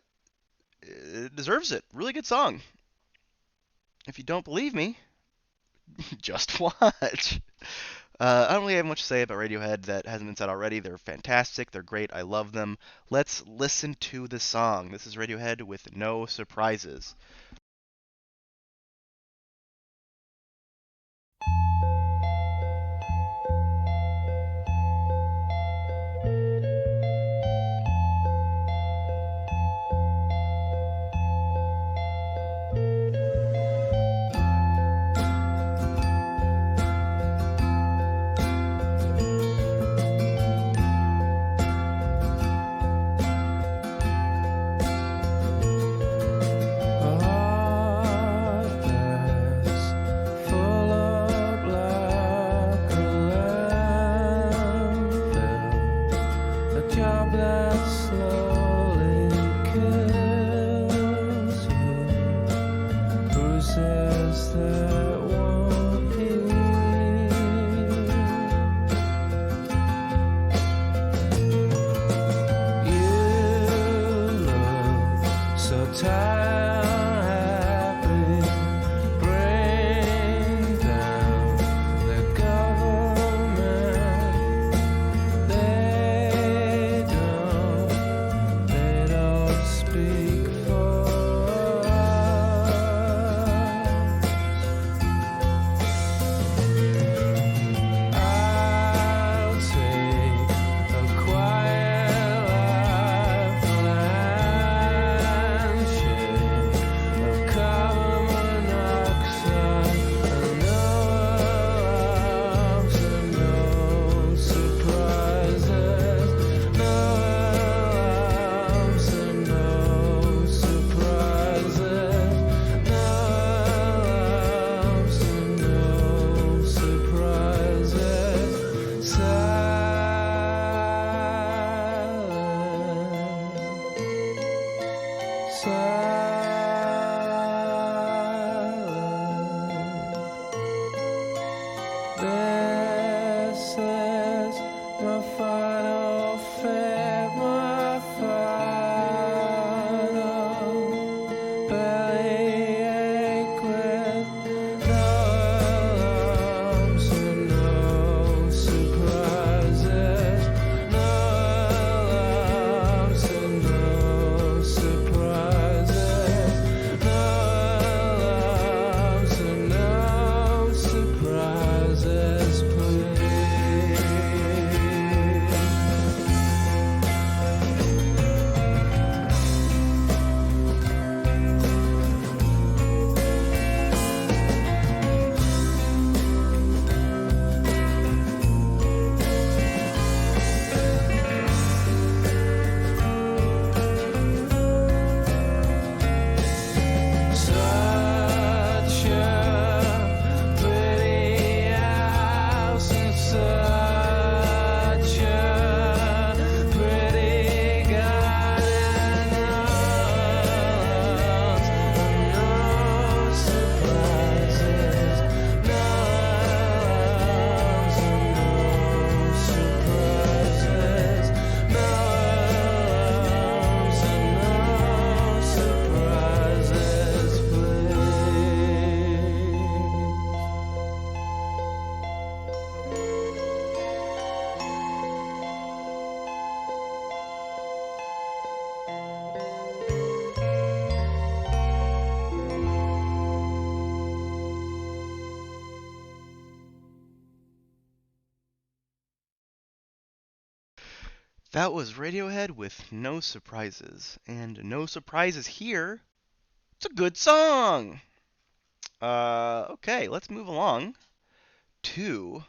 it deserves it. Really good song. If you don't believe me, just watch. I don't really have much to say about Radiohead that hasn't been said already. They're fantastic. They're great. I love them. Let's listen to the song. This is Radiohead with No Surprises. That was Radiohead with No Surprises. And no surprises here. It's a good song. Okay, let's move along to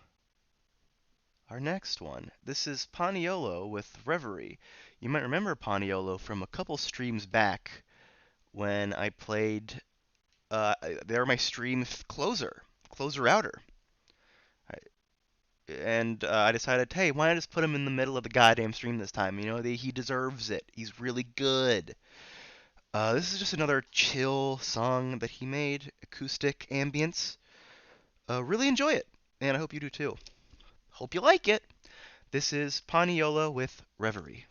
our next one. This is Paniolo with Reverie. You might remember Paniolo from a couple streams back when I played. They're my stream closer outer. And I decided, hey, why not just put him in the middle of the goddamn stream this time? He deserves it. He's really good. This is just another chill song that he made, acoustic ambience. Really enjoy it, and I hope you do too. Hope you like it. This is Paniola with Reverie.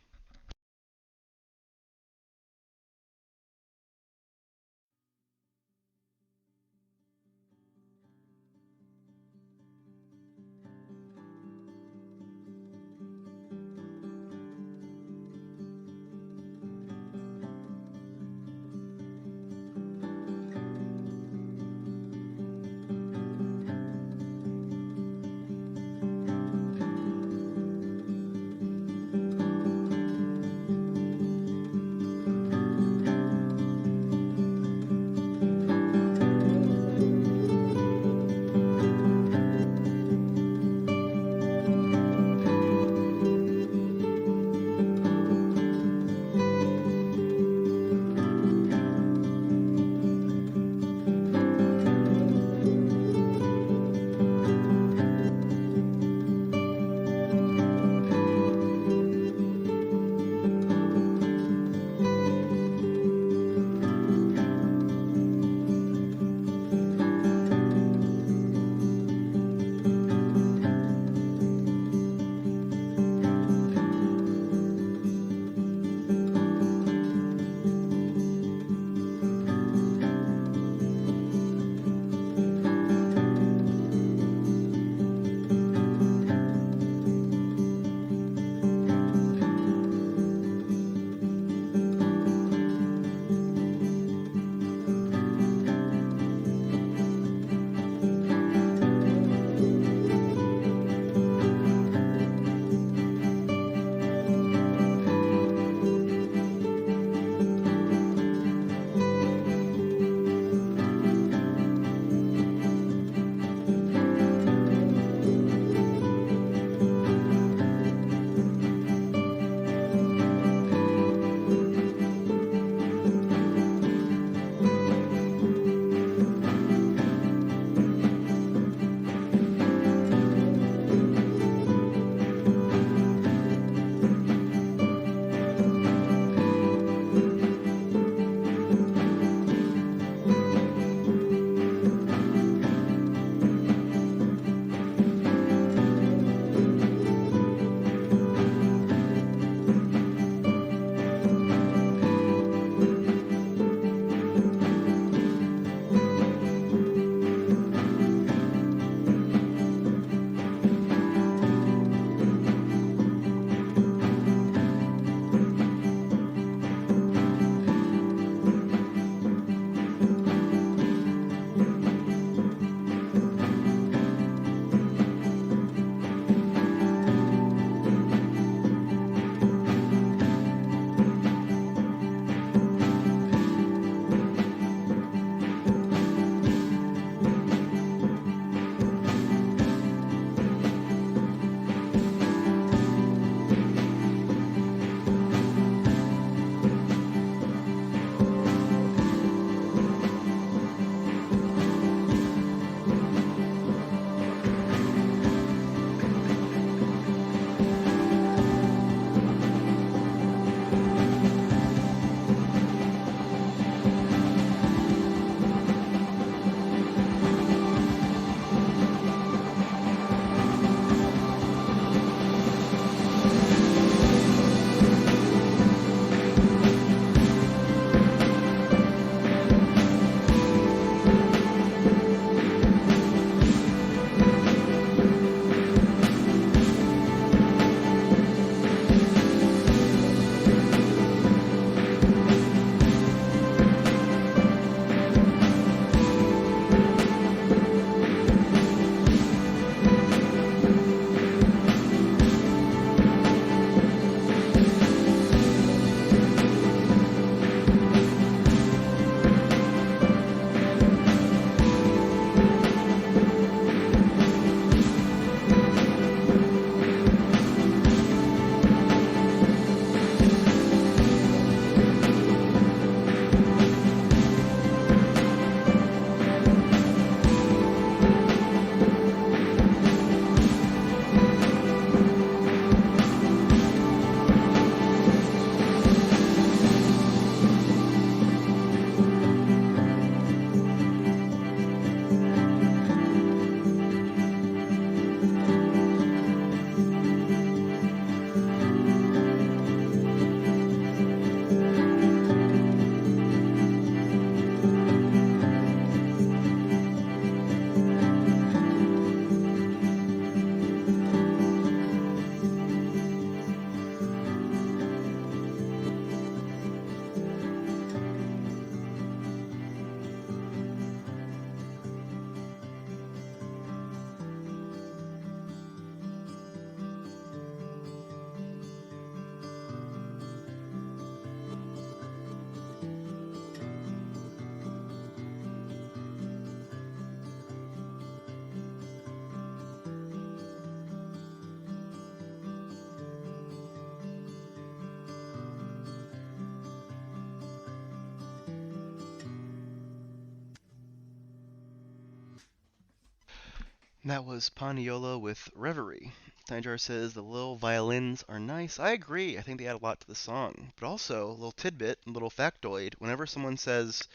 That was Paniola with Reverie. Tinejar says the little violins are nice. I agree. I think they add a lot to the song. But also, a little tidbit, a little factoid. Whenever someone says,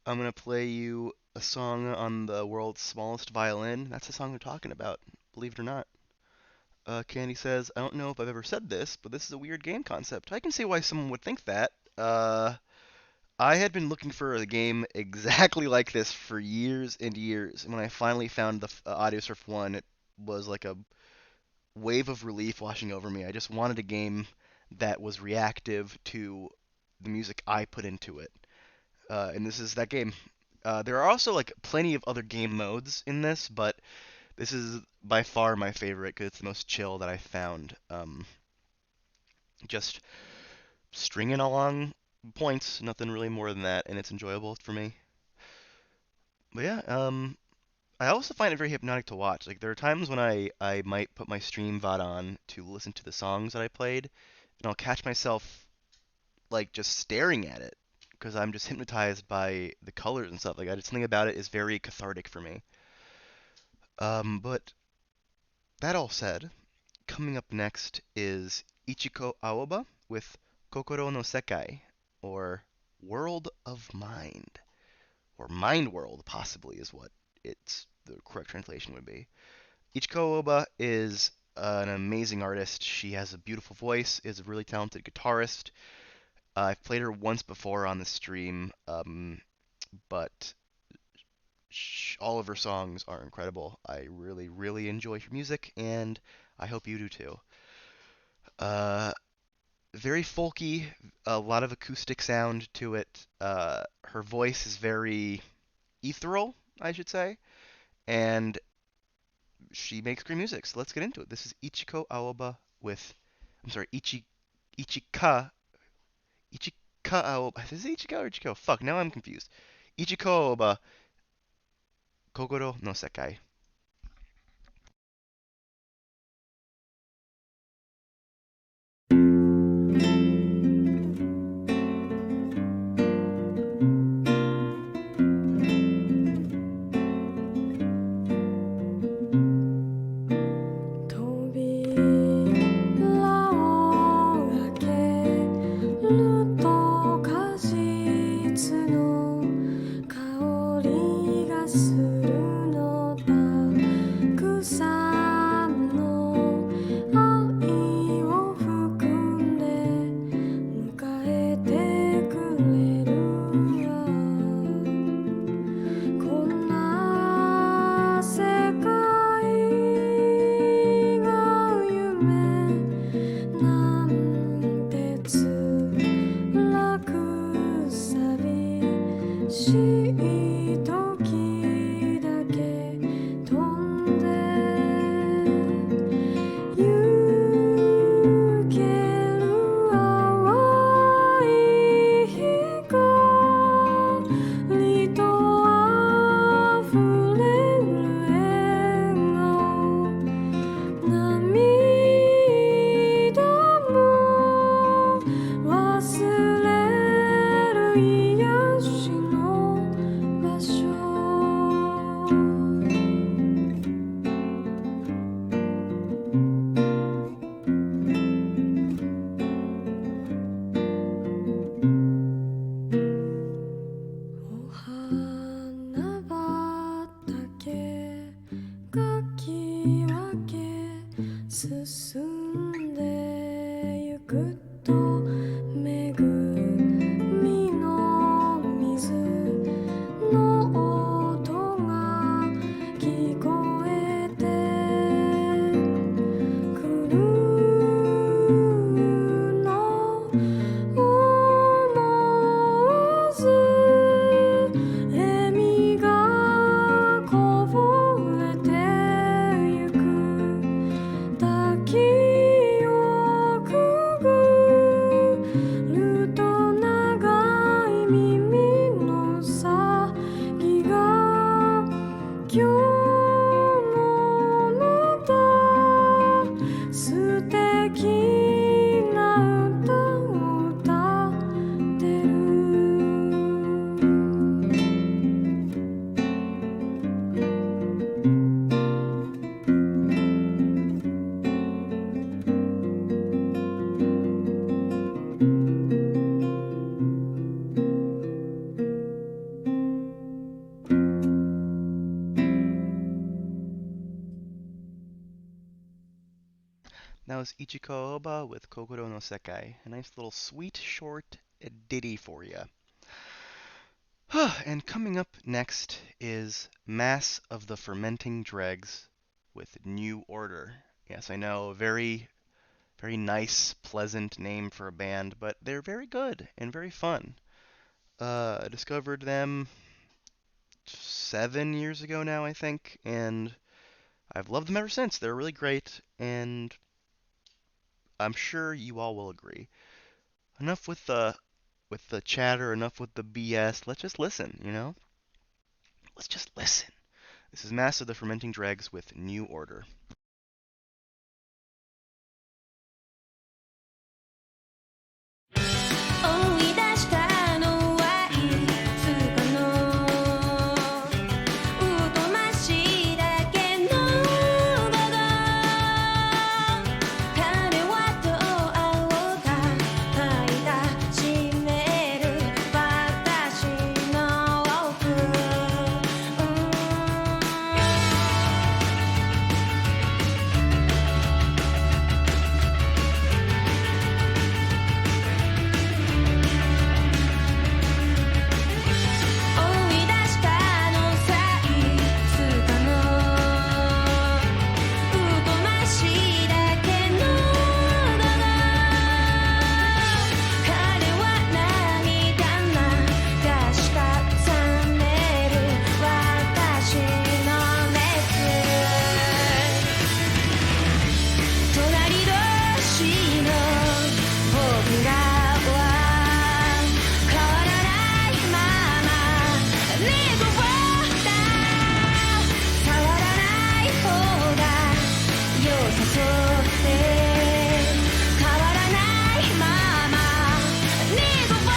I'm going to play you a song on the world's smallest violin, that's the song they're talking about, believe it or not. Candy says, I don't know if I've ever said this, but this is a weird game concept. I can see why someone would think that. I had been looking for a game exactly like this for years and years, and when I finally found the Audiosurf one, it was like a wave of relief washing over me. I just wanted a game that was reactive to the music I put into it, and this is that game. There are also like plenty of other game modes in this, but this is by far my favorite because it's the most chill that I found. Just stringing along points, nothing really more than that, and it's enjoyable for me. But yeah, I also find it very hypnotic to watch. Like there are times when I might put my stream VOD on to listen to the songs that I played, and I'll catch myself like just staring at it because I'm just hypnotized by the colors and stuff. Like I just something about it is very cathartic for me. But that all said, coming up next is Ichiko Aoba with Kokoro no Sekai, or World of Mind, or Mind World possibly is what it's the correct translation would be. Ichiko Aoba is an amazing artist. She has a beautiful voice, is a really talented guitarist. I've played her once before on the stream, but all of her songs are incredible. I really, really enjoy her music, and I hope you do too. Uh, Very folky, a lot of acoustic sound to it. Her voice is very ethereal, I should say, and she makes great music. So let's get into it. This is Ichiko Aoba with, I'm sorry, Ichika, Ichika Aoba. Is it Ichika or Ichiko? Fuck, now I'm confused. Ichiko Aoba, Kokoro no Sekai. 扉を開けると果実の香りがするのだ草の愛を含んで迎えてくれるわこんな世界が夢なんて辛く寂しい時だけ飛んで行ける淡い光と溢れる笑顔涙も忘れる癒しの場所お花畑かき分け進んでゆくと恵みの水の音が聞こえてくるの思わず笑みがこぼれてゆく滝をくぐ was Ichiko Oba with Kokoro no Sekai. A nice little sweet, short ditty for you. And coming up next is Mass of the Fermenting Dregs with New Order. Yes, I know, very, very nice, pleasant name for a band, but they're very good and very fun. I discovered them 7 years ago now, I think, and I've loved them ever since. They're really great, and I'm sure you all will agree. Enough with the chatter, enough with the BS. Let's just listen, you know? Let's just listen. This is Mass of the Fermenting Dregs with New Order. 追い出したのはいつかの疎ましいだけの午後彼はどう会おうか嗅いだしめる私の奥追い出したのさいつかの疎ましいだけの午後彼は涙流し重ねる私の熱隣同士の僕らは変わらないまま猫を触らない方が良さそうで変わらないまま猫を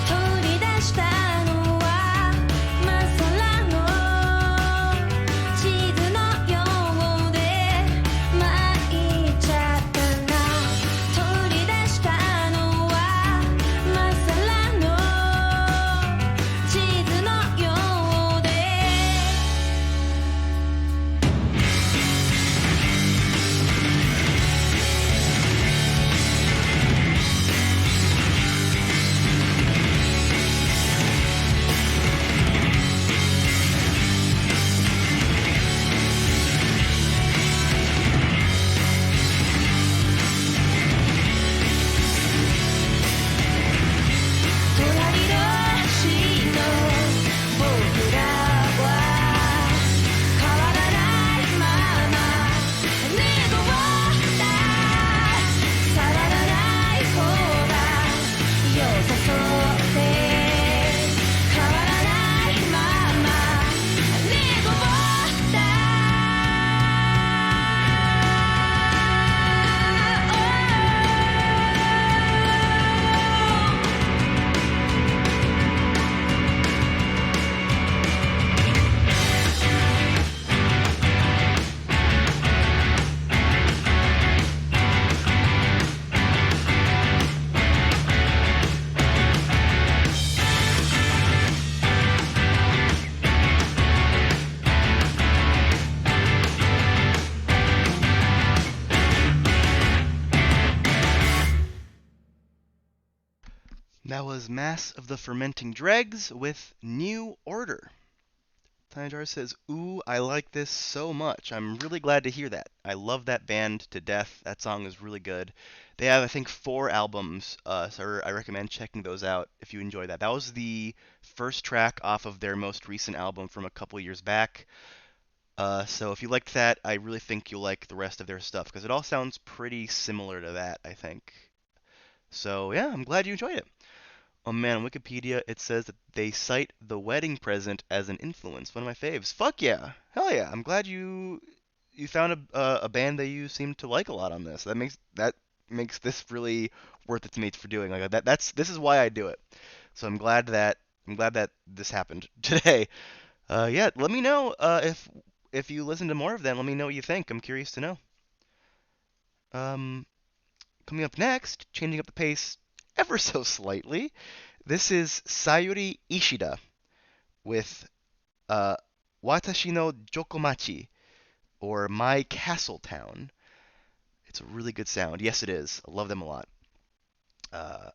取り出したのはまっさらの地図のようで参っちゃったな取り出したのはまっさらの地図のようで隣同士の僕らは変わらないまま猫を触らない方が良さそうで変わらないまま猫をThat was Mass of the Fermenting Dregs with New Order. Tanajar says, "Ooh, I like this so much. I'm really glad to hear that. I love that band to death. That song is really good. They have, I think, 4 albums, so I recommend checking those out if you enjoy that. That was the first track off of their most recent album from a couple years back. So if you liked that, I really think you'll like the rest of their stuff, because it all sounds pretty similar to that, I think. So yeah, I'm glad you enjoyed it. Oh man, on Wikipedia it says that they cite The Wedding Present as an influence. One of my faves. Fuck yeah, hell yeah! I'm glad you found a band that you seem to like a lot on this. That makes this really worth it to me for doing like that. This is why I do it. So I'm glad that this happened today. Yeah, let me know if you listen to more of them. Let me know what you think. I'm curious to know. Um, Coming up next, changing up the pace ever so slightly. This is Sayuri Ishida with uh, Watashi no Jokomachi, or My Castle Town. It's a really good sound. Yes, it is. I love them a lot. Uh,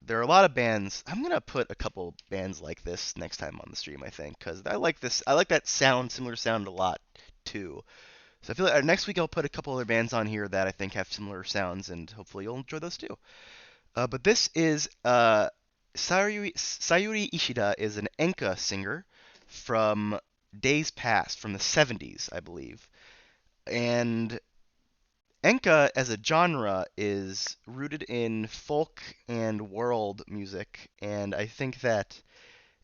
there are a lot of bands. I'm gonna put a couple bands like this next time on the stream, I think, because I like this. I like that sound, similar sound a lot too. So I feel like next week I'll put a couple other bands on here that I think have similar sounds, and hopefully you'll enjoy those too. But this is Sayuri Ishida is an enka singer from days past, from the 70s, I believe. And enka as a genre is rooted in folk and world music, and I think that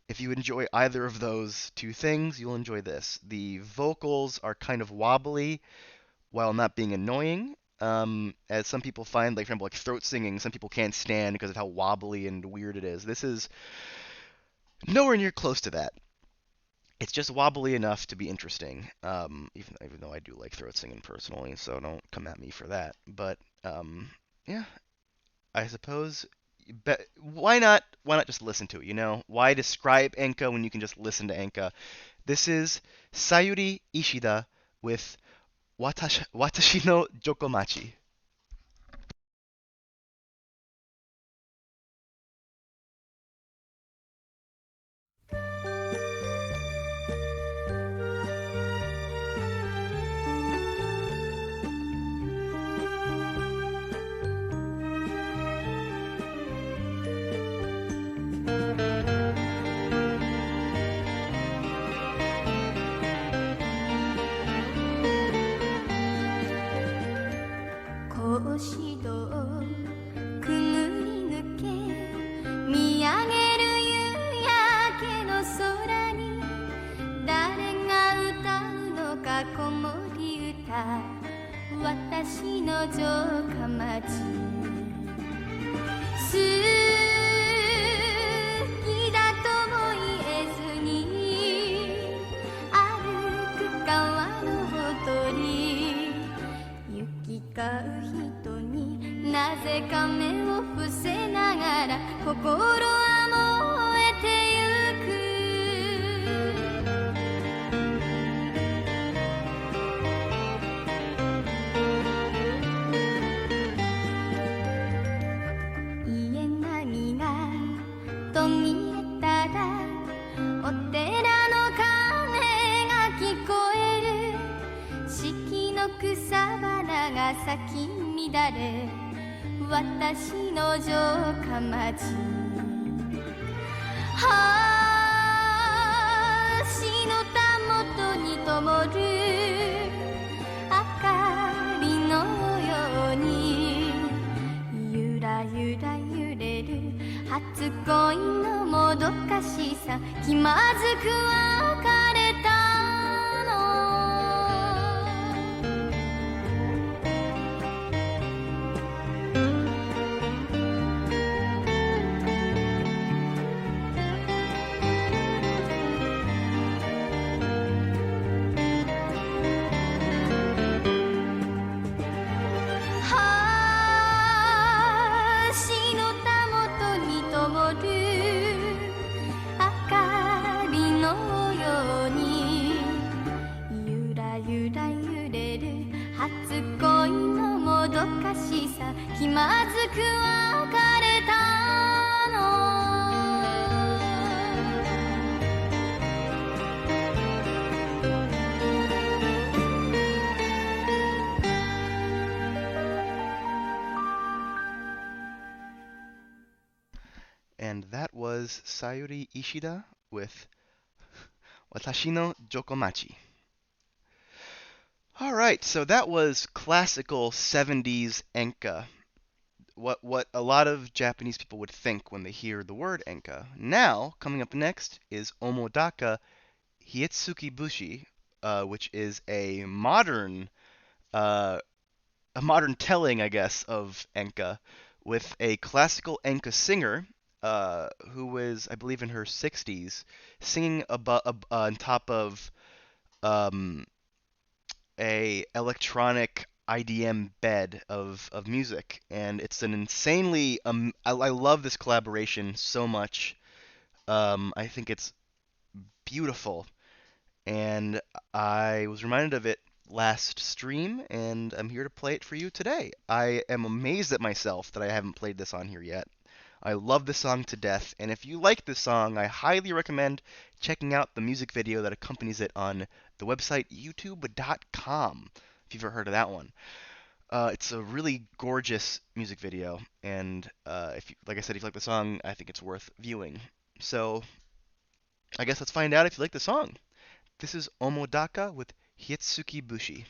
if you enjoy either of those two things, you'll enjoy this. The vocals are kind of wobbly while not being annoying. As some people find, like for example, like throat singing, some people can't stand because of how wobbly and weird it is. This is nowhere near close to that. It's just wobbly enough to be interesting. Even though I do like throat singing personally, so don't come at me for that. But yeah, I suppose. Why not just listen to it? Why describe enka when you can just listen to enka? This is Sayuri Ishida with Watashi no Jokomachi. 格子戸をくぐり抜け見上げる夕焼けの空に誰が歌うのか子守歌私の城下町好きだとも言えずに歩く川のほとり行き交う人になぜか目を伏せながら心は燃えてゆく家並みが途切れたらお寺の鐘が聞こえる四季の草花が咲き乱れ私の城下町橋のたもとに灯る明かりのようにゆらゆら揺れる初恋のもどかしさ気まずく別れた気まずく別れたの And that was Sayuri Ishida with Watashi no Jokomachi. Alright, so that was classical 70s enka. What a lot of Japanese people would think when they hear the word enka. Now, coming up next is Omodaka Hietsuki Bushi, which is a modern telling, I guess, of enka, with a classical enka singer who is, I believe, in her 60s, singing on top of um, a electronic IDM bed of music, and it's an insanely I love this collaboration so much. I think it's beautiful, and I was reminded of it last stream, and I'm here to play it for you today. I am amazed at myself that I haven't played this on here yet. I love this song to death, and if you like this song, I highly recommend checking out the music video that accompanies it on the website youtube.com, if you've ever heard of that one. It's a really gorgeous music video, and if you, like I said, if you like the song, I think it's worth viewing. So, I guess let's find out if you like the song. This is Omodaka with Hietsuki Bushi.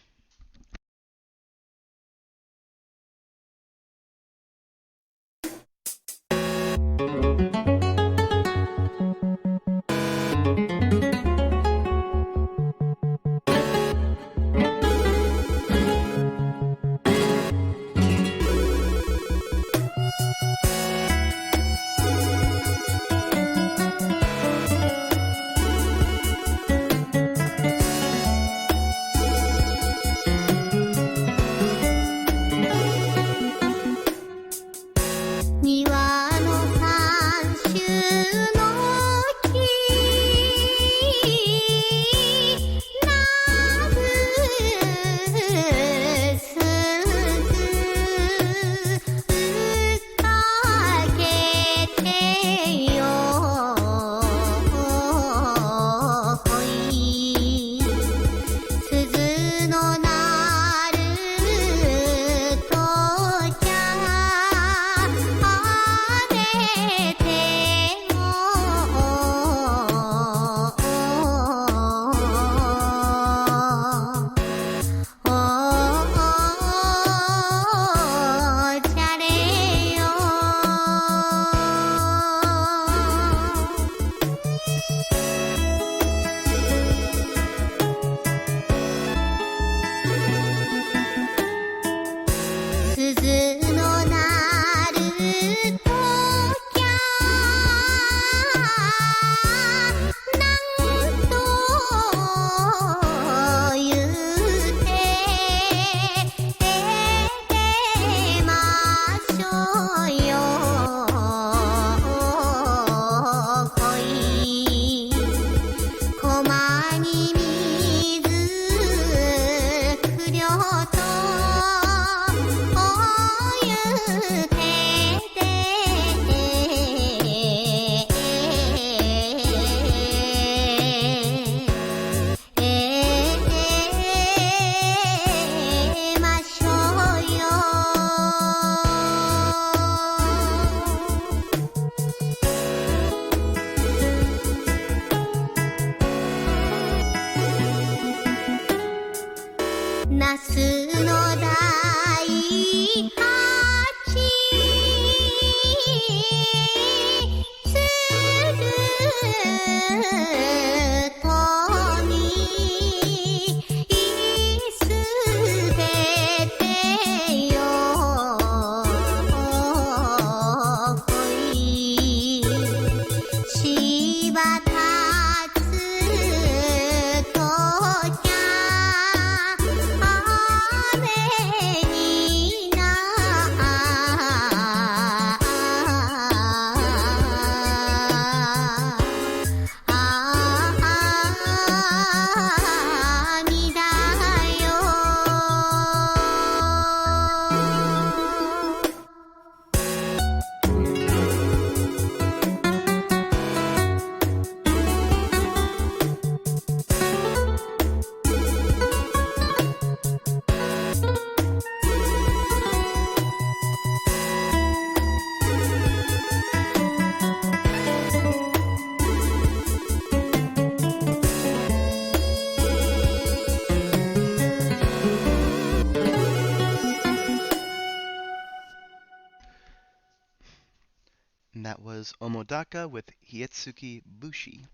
'And that was Omodaka with Hietsuki Bushi.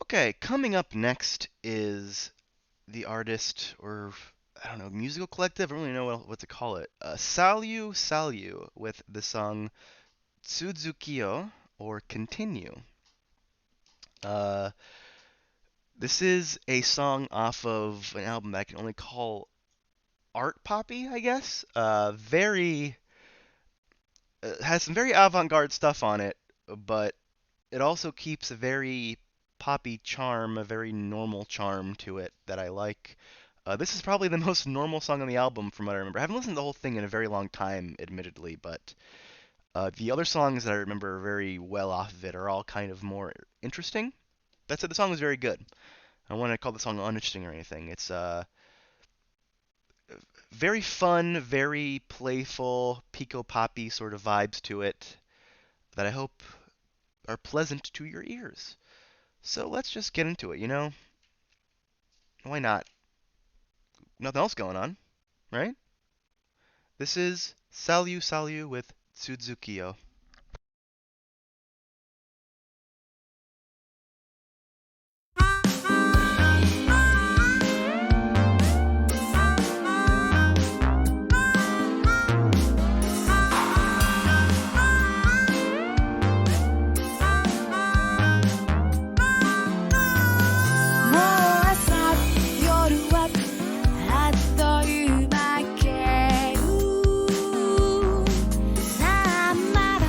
Okay, coming up next is the artist, or I don't know, musical collective. I don't really know what to call it. Salyu Salyu with the song Tsuzukio or Continue. Uh, this is a song off of an album that I can only call art poppy, I guess. Very has some very avant-garde stuff on it, but it also keeps a very poppy charm, a very normal charm to it that I like. This is probably the most normal song on the album from what I remember. I haven't listened to the whole thing in a very long time, admittedly, but the other songs that I remember very well off of it are all kind of more interesting. That said, the song was very good. I don't want to call the song uninteresting or anything. It's very fun, very playful, pico poppy sort of vibes to it that I hope are pleasant to your ears. So let's just get into it, you know? Why not? Nothing else going on, right? This is Salyu Salyu with Tsuzukio. 「まだ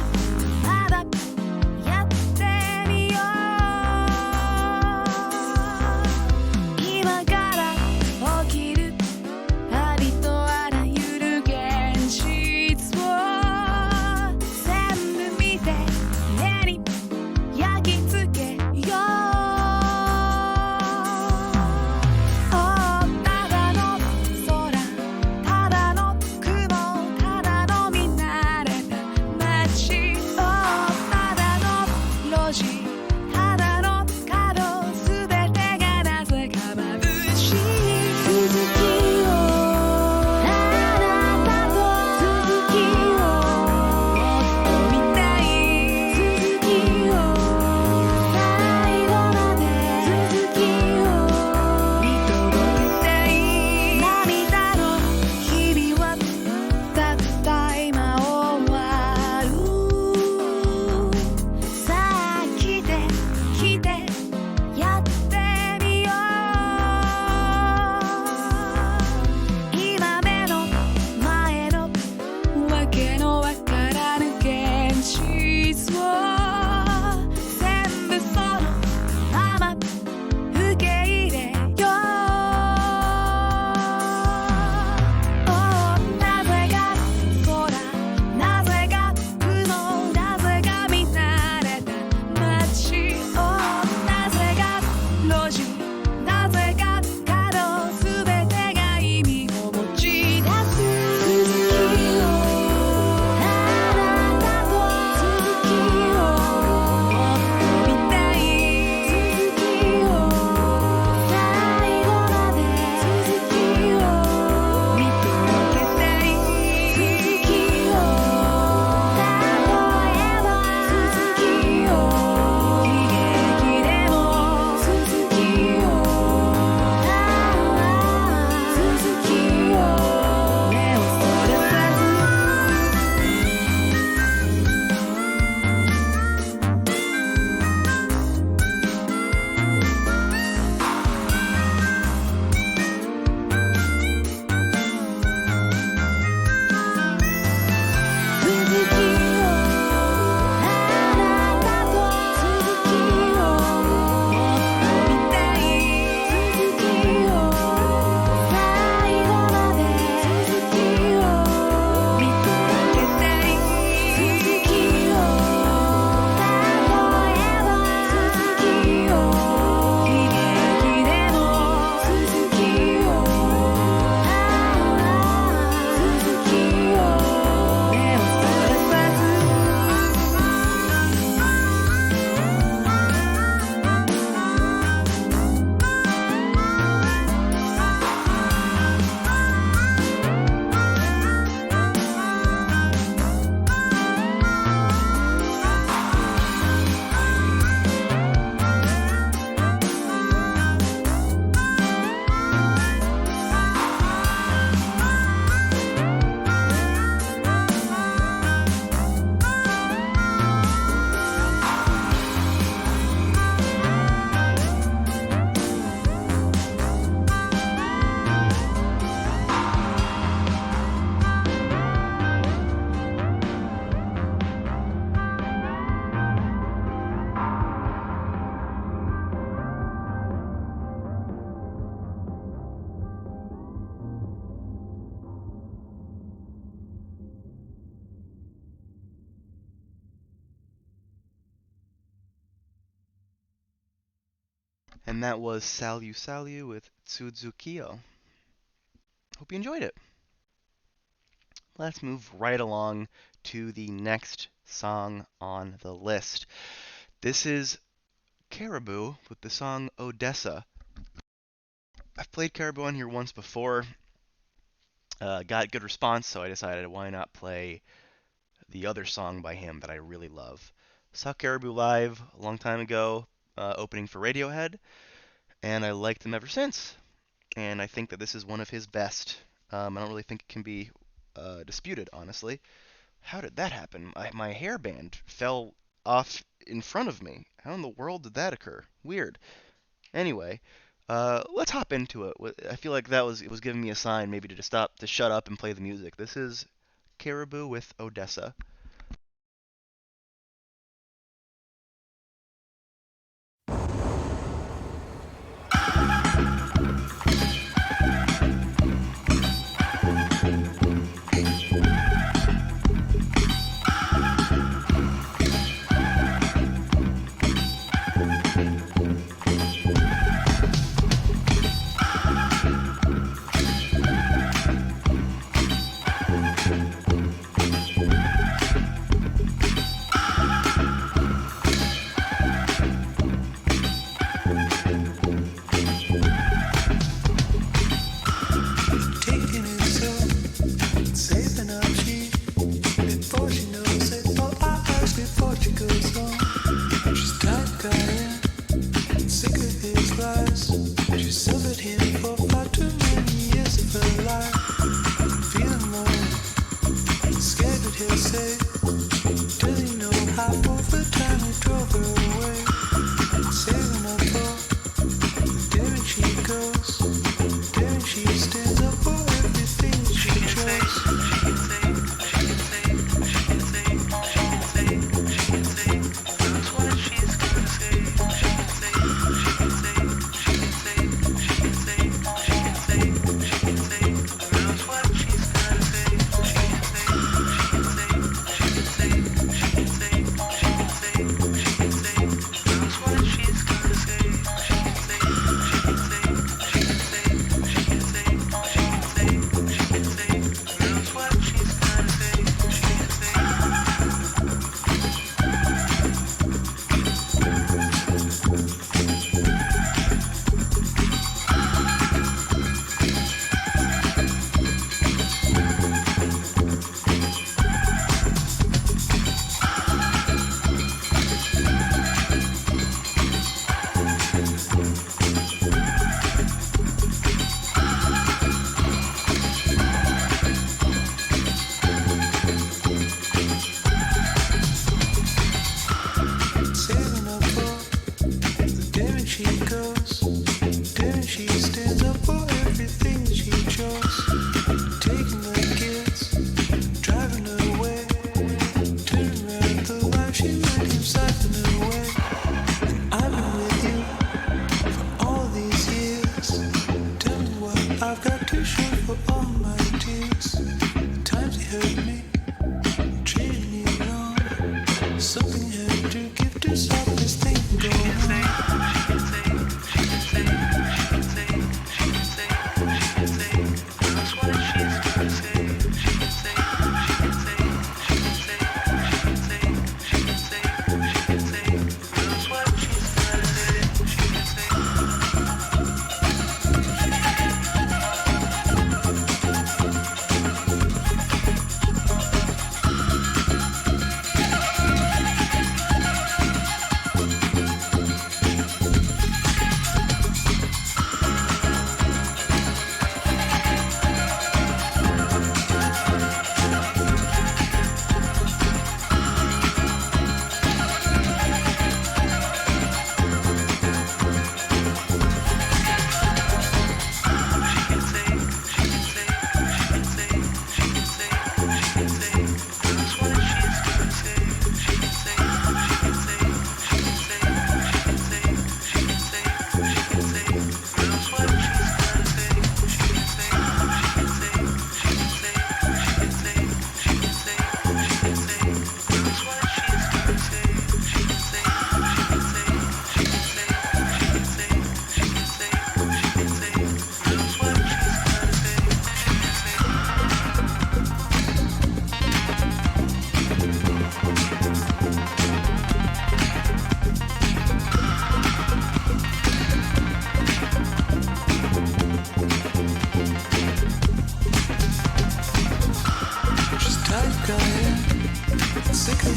And that was Salu Salu with Tsuzukio. Hope you enjoyed it. Let's move right along to the next song on the list. This is Caribou with the song Odessa. I've played Caribou on here once before. Got good response, so I decided why not play the other song by him that I really love. Saw Caribou live a long time ago, opening for Radiohead, and I liked him ever since. And I think that this is one of his best. I don't really think it can be disputed, honestly. How did that happen? My hairband fell off in front of me. How in the world did that occur? Weird. Anyway, let's hop into it. I feel like it was giving me a sign maybe to just shut up and play the music. This is Caribou with Odessa.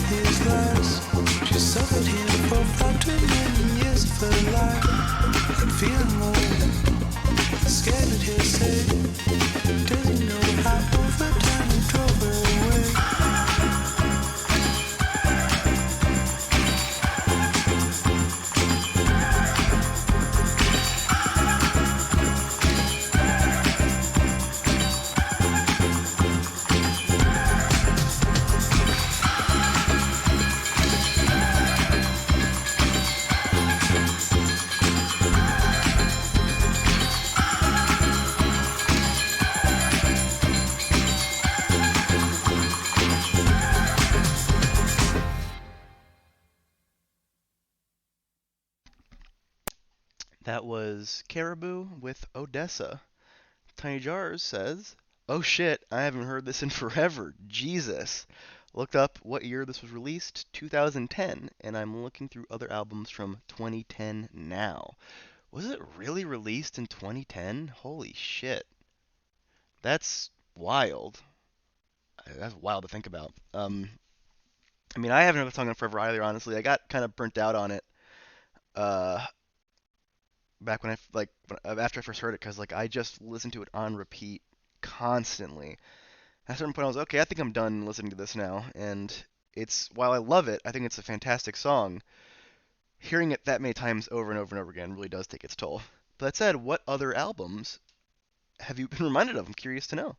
his lies. She suffered him for 5 trillion years of her life. And feeling low, scared that he'll say, doesn't know how over time he drove her away. That was Caribou with Odessa. Tiny Jars says, "Oh shit, I haven't heard this in forever. Jesus." Looked up what year this was released, 2010, and I'm looking through other albums from 2010 now. Was it really released in 2010? Holy shit. That's wild. That's wild to think about. I mean, I haven't heard the song in forever either, honestly. I got kind of burnt out on it. Uh, Back when after I first heard it, because like I just listened to it on repeat constantly. At a certain point, I was okay. I think I'm done listening to this now. And while I love it, I think it's a fantastic song. Hearing it that many times over and over and over again really does take its toll. But that said, what other albums have you been reminded of? I'm curious to know.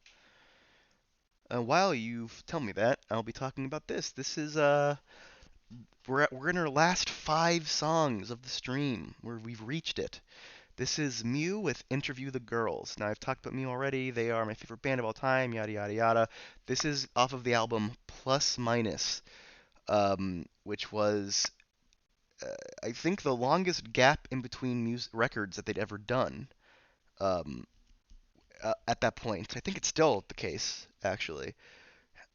While you tell me that, I'll be talking about this. This is we're in our last 5 songs of the stream where we've reached it. This is Mew with Interview the Girls. Now, I've talked about Mew already. They are my favorite band of all time, yada, yada, yada. This is off of the album Plus Minus, which was, I think, the longest gap in between records that they'd ever done at that point. I think it's still the case, actually.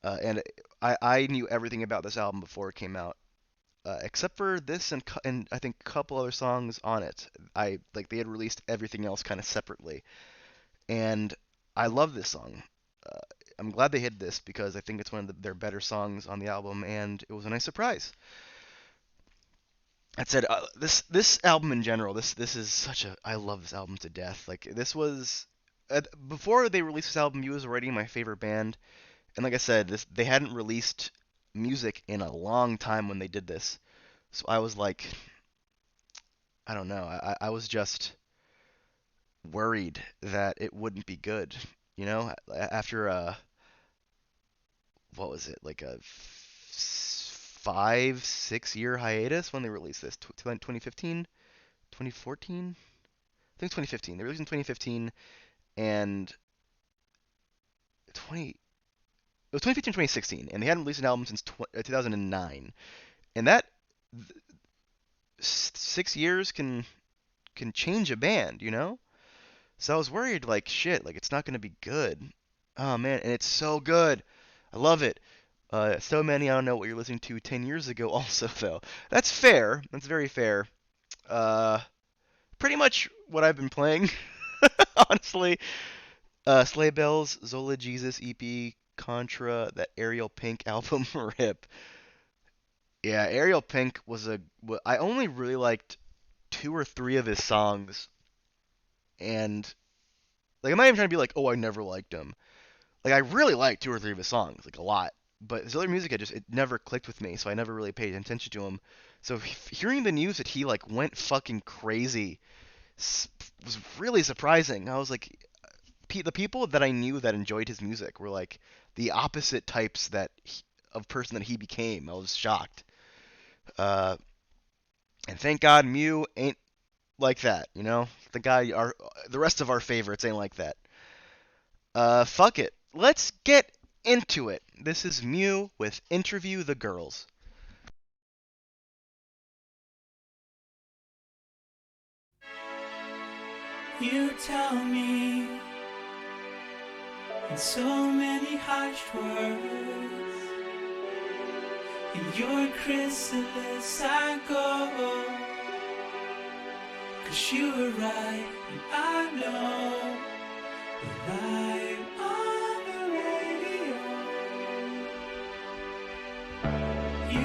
And I knew everything about this album before it came out. Except for this and I think a couple other songs on it. They had released everything else kind of separately, and I love this song. I'm glad they hit this because I think it's one of their better songs on the album, and it was a nice surprise. That said, this album in general, this is I love this album to death. Like this was before they released this album, Mew was already my favorite band, and like I said, they hadn't released music in a long time when they did this. So I was like, I don't know. I was just worried that it wouldn't be good. You know, after what was it, like a 5-6 year hiatus when they released this? 2015, 2014? I think 2015. They released in 2015, and it was 2015, 2016, and they hadn't released an album since 2009. And that 6 years can change a band, you know? So I was worried, like, shit, like, it's not going to be good. Oh, man, and it's so good. I love it. So many, I don't know what you're listening to 10 years ago also, though. That's fair. That's very fair. Pretty much what I've been playing, honestly. Sleigh Bells, Zola Jesus EP, Contra, that Ariel Pink album rip. Yeah, Ariel Pink I only really liked 2 or 3 of his songs, and like I'm not even trying to be like, oh, I never liked him. Like I really liked 2 or 3 of his songs, like a lot. But his other music, it never clicked with me, so I never really paid attention to him. So hearing the news that he like went fucking crazy was really surprising. I was like, the people that I knew that enjoyed his music were like the opposite types of person that he became. I was shocked. And thank God Mew ain't like that, you know? The rest of our favorites ain't like that. Fuck it. Let's get into it. This is Mew with Interview the Girls. You tell me in so many harsh words, in your chrysalis I go, 'cause you were right and I know when I'm on the radio. You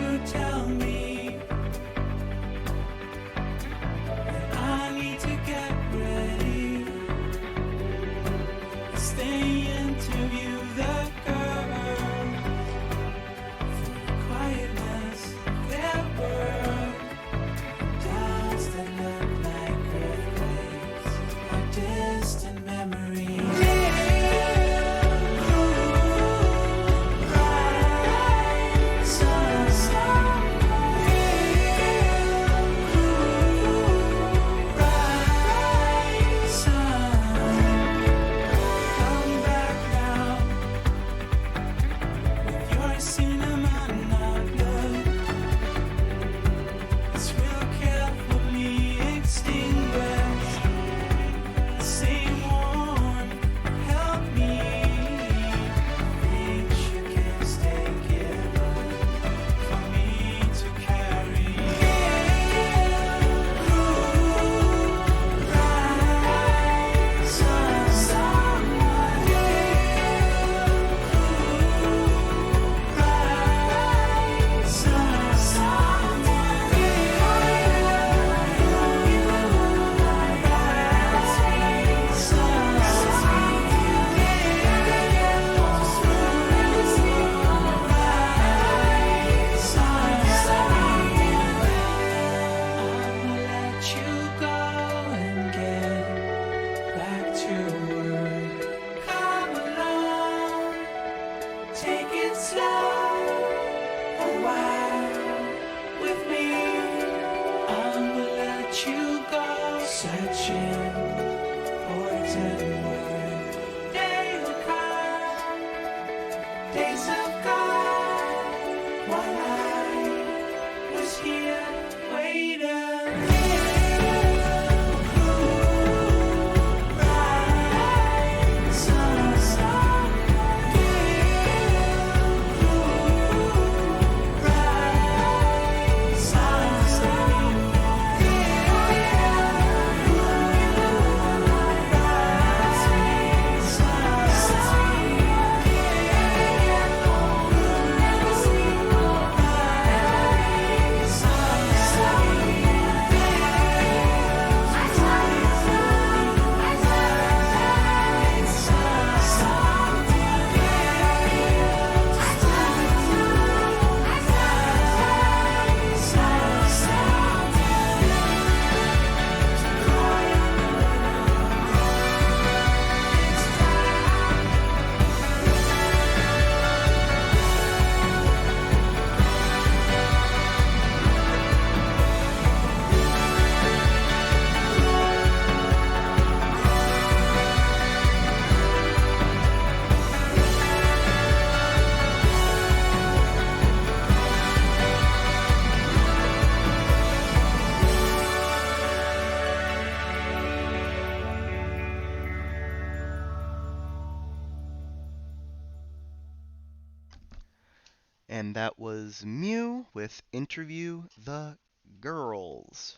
And that was Mew with Interview the Girls.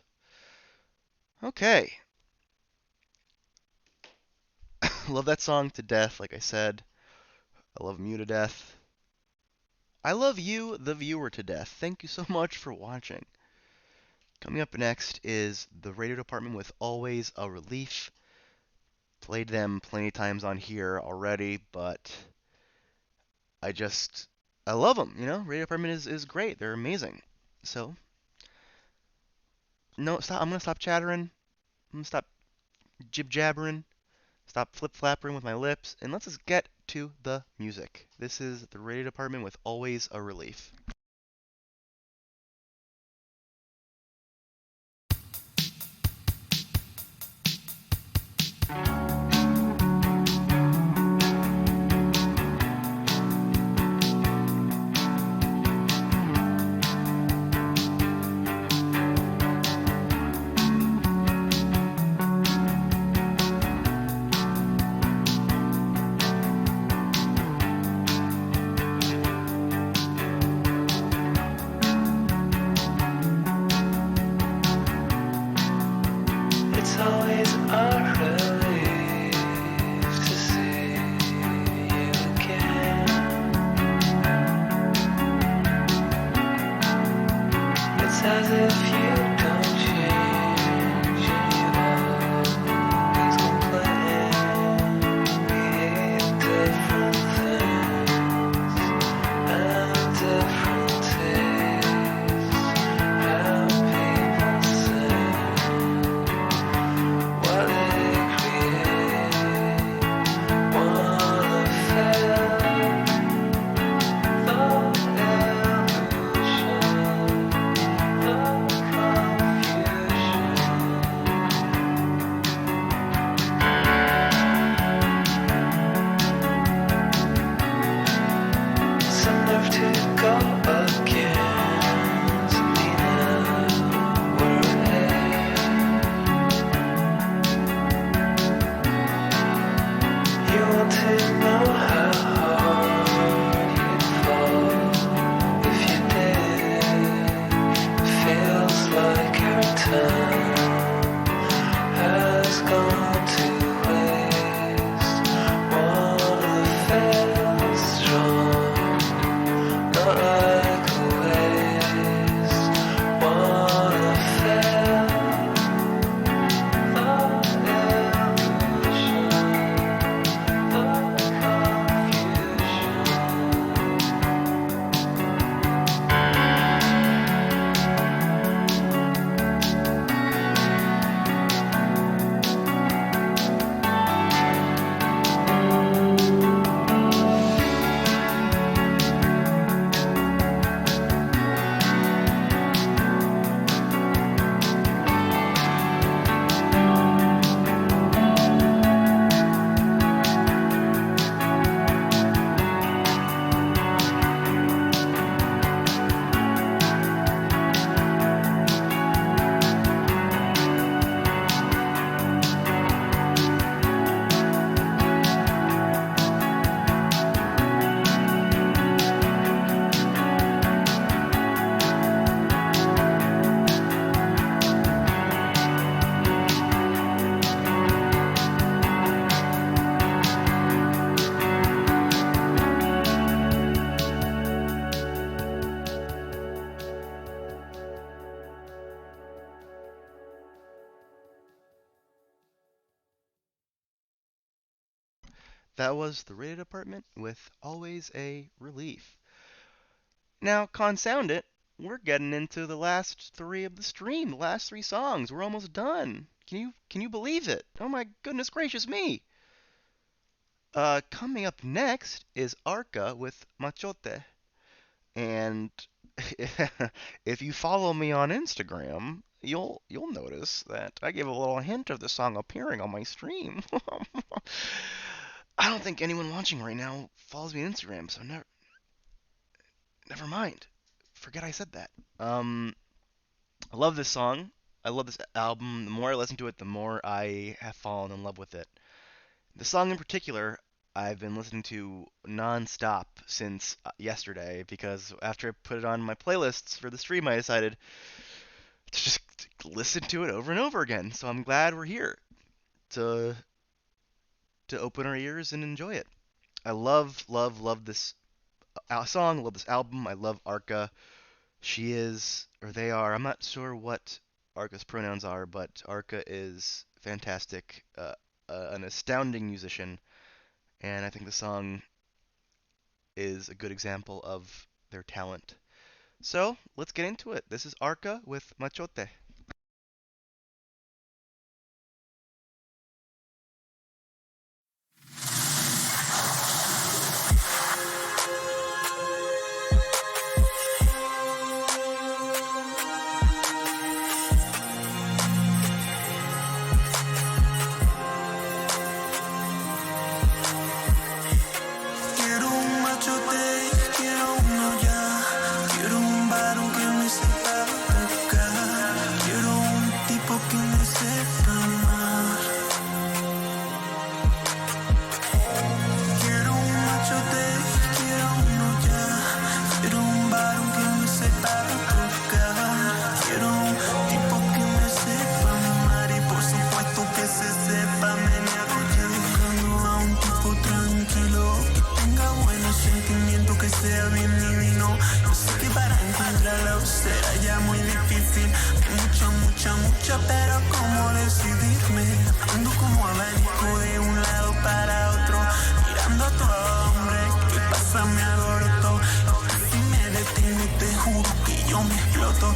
Okay. Love that song to death, like I said. I love Mew to death. I love you, the viewer, to death. Thank you so much for watching. Coming up next is the radio department with Always a Relief. Played them plenty of times on here already, but I love them, you know? Radio department is great. They're amazing. So, no, stop. I'm going to stop chattering. I'm going to stop jib-jabbering. Stop flip-flappering with my lips. And let's just get to the music. This is the radio department with Always a Relief. That was the radio department with Always a Relief. Now, consound it, we're getting into the last three of the stream, the last three songs. We're almost done. Can you believe it? Oh my goodness gracious me. Coming up next is Arca with Machote. And if you follow me on Instagram, you'll notice that I gave a little hint of the song appearing on my stream. I don't think anyone watching right now follows me on Instagram, so never mind. Forget I said that. I love this song. I love this album. The more I listen to it, the more I have fallen in love with it. The song in particular, I've been listening to non-stop since yesterday because after I put it on my playlists for the stream, I decided to just listen to it over and over again. So I'm glad we're here to open our ears and enjoy it. I love this song. Love this album. I love Arca. She is, or they are. I'm not sure what Arca's pronouns are, but Arca is fantastic. An astounding musician. And I think the song is a good example of their talent. So, let's get into it. This is Arca with Machote. Quiero un machote, quiero uno ya. Quiero un varón que me sepa tocar. Quiero un tipo que me sepa amar. Quiero un machote, quiero uno ya. Quiero un varón que me sepa tocar. Quiero un tipo que me sepa amar. Y por supuesto que se sepa menear. Buscando a un tipo tranquilo, que tenga buenos sentimientos, que sea bien divino. Yo sé que para encontrarlo será ya muy difícil. Hay mucha, pero ¿cómo decidirme? Ando como abanico de un lado para otro, mirando a todo hombre que pasa me agorto. Si me detengo te juro que yo me exploto.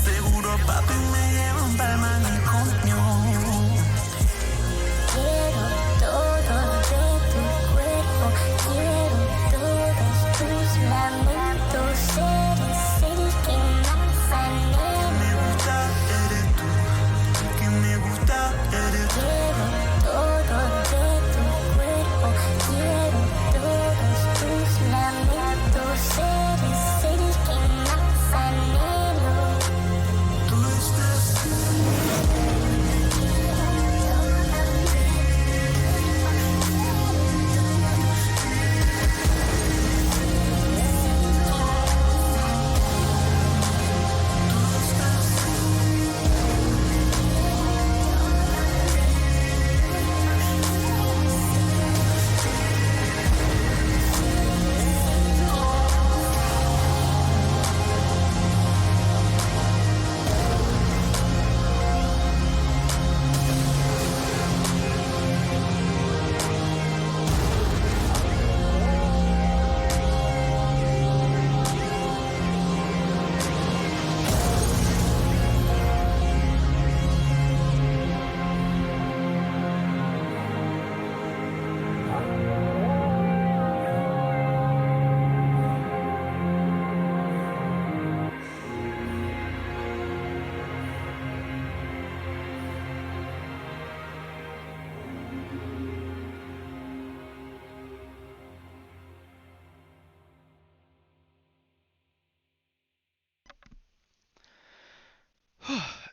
Seguro papi me llevan pa'l manicomio. Quiero todo de tu cuerpo, quiero todos tus lamentos, eres el que más anhelo. Me gusta eres tú, el que me gusta eres tú. Quiero todo de tu cuerpo, quiero todos tus lamentos, eres el que más anhelo. Tú estás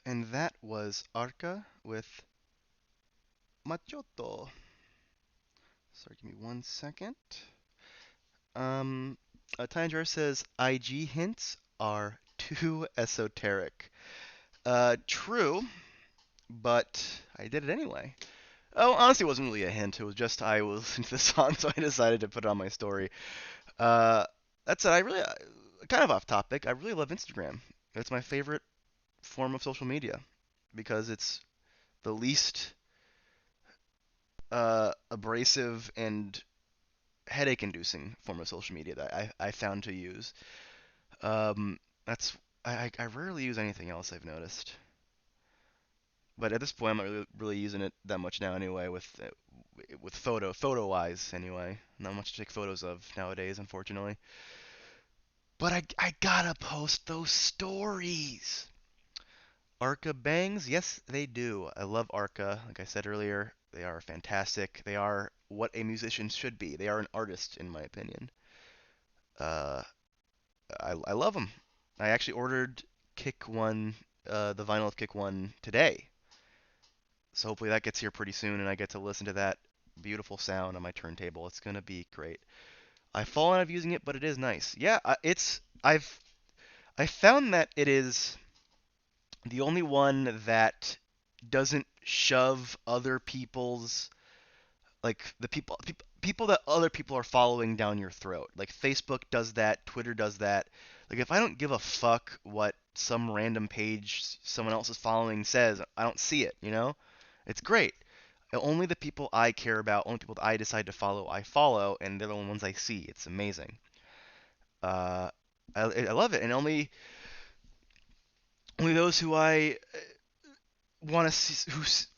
And that was Arca with Machoto. Sorry, give me 1 second. Tynger says IG hints are too esoteric. True, but I did it anyway. Oh, honestly, it wasn't really a hint. It was just I was listening to the song, so I decided to put it on my story. That said, kind of off topic, I really love Instagram. It's my favorite form of social media because it's the least abrasive and headache-inducing form of social media that I found to use. That's I rarely use anything else, I've noticed. But at this point, I'm not really using it that much now anyway. With photo wise anyway, not much to take photos of nowadays, unfortunately. But I gotta post those stories. Arca bangs, yes, they do. I love Arca. Like I said earlier, they are fantastic. They are what a musician should be. They are an artist, in my opinion. Uh, I love them. I actually ordered Kick One, the vinyl of Kick One today. So hopefully that gets here pretty soon, and I get to listen to that beautiful sound on my turntable. It's gonna be great. I've fallen out of using it, but it is nice. Yeah, I found that it is the only one that doesn't shove other people's like the people that other people are following down your throat. Like Facebook does that, Twitter does that. Like if I don't give a fuck what some random page someone else is following says, I don't see it, you know? It's great. Only the people I care about, only people that I decide to follow, I follow, and they're the only ones I see. It's amazing. Uh, I love it, and only those who I want to see.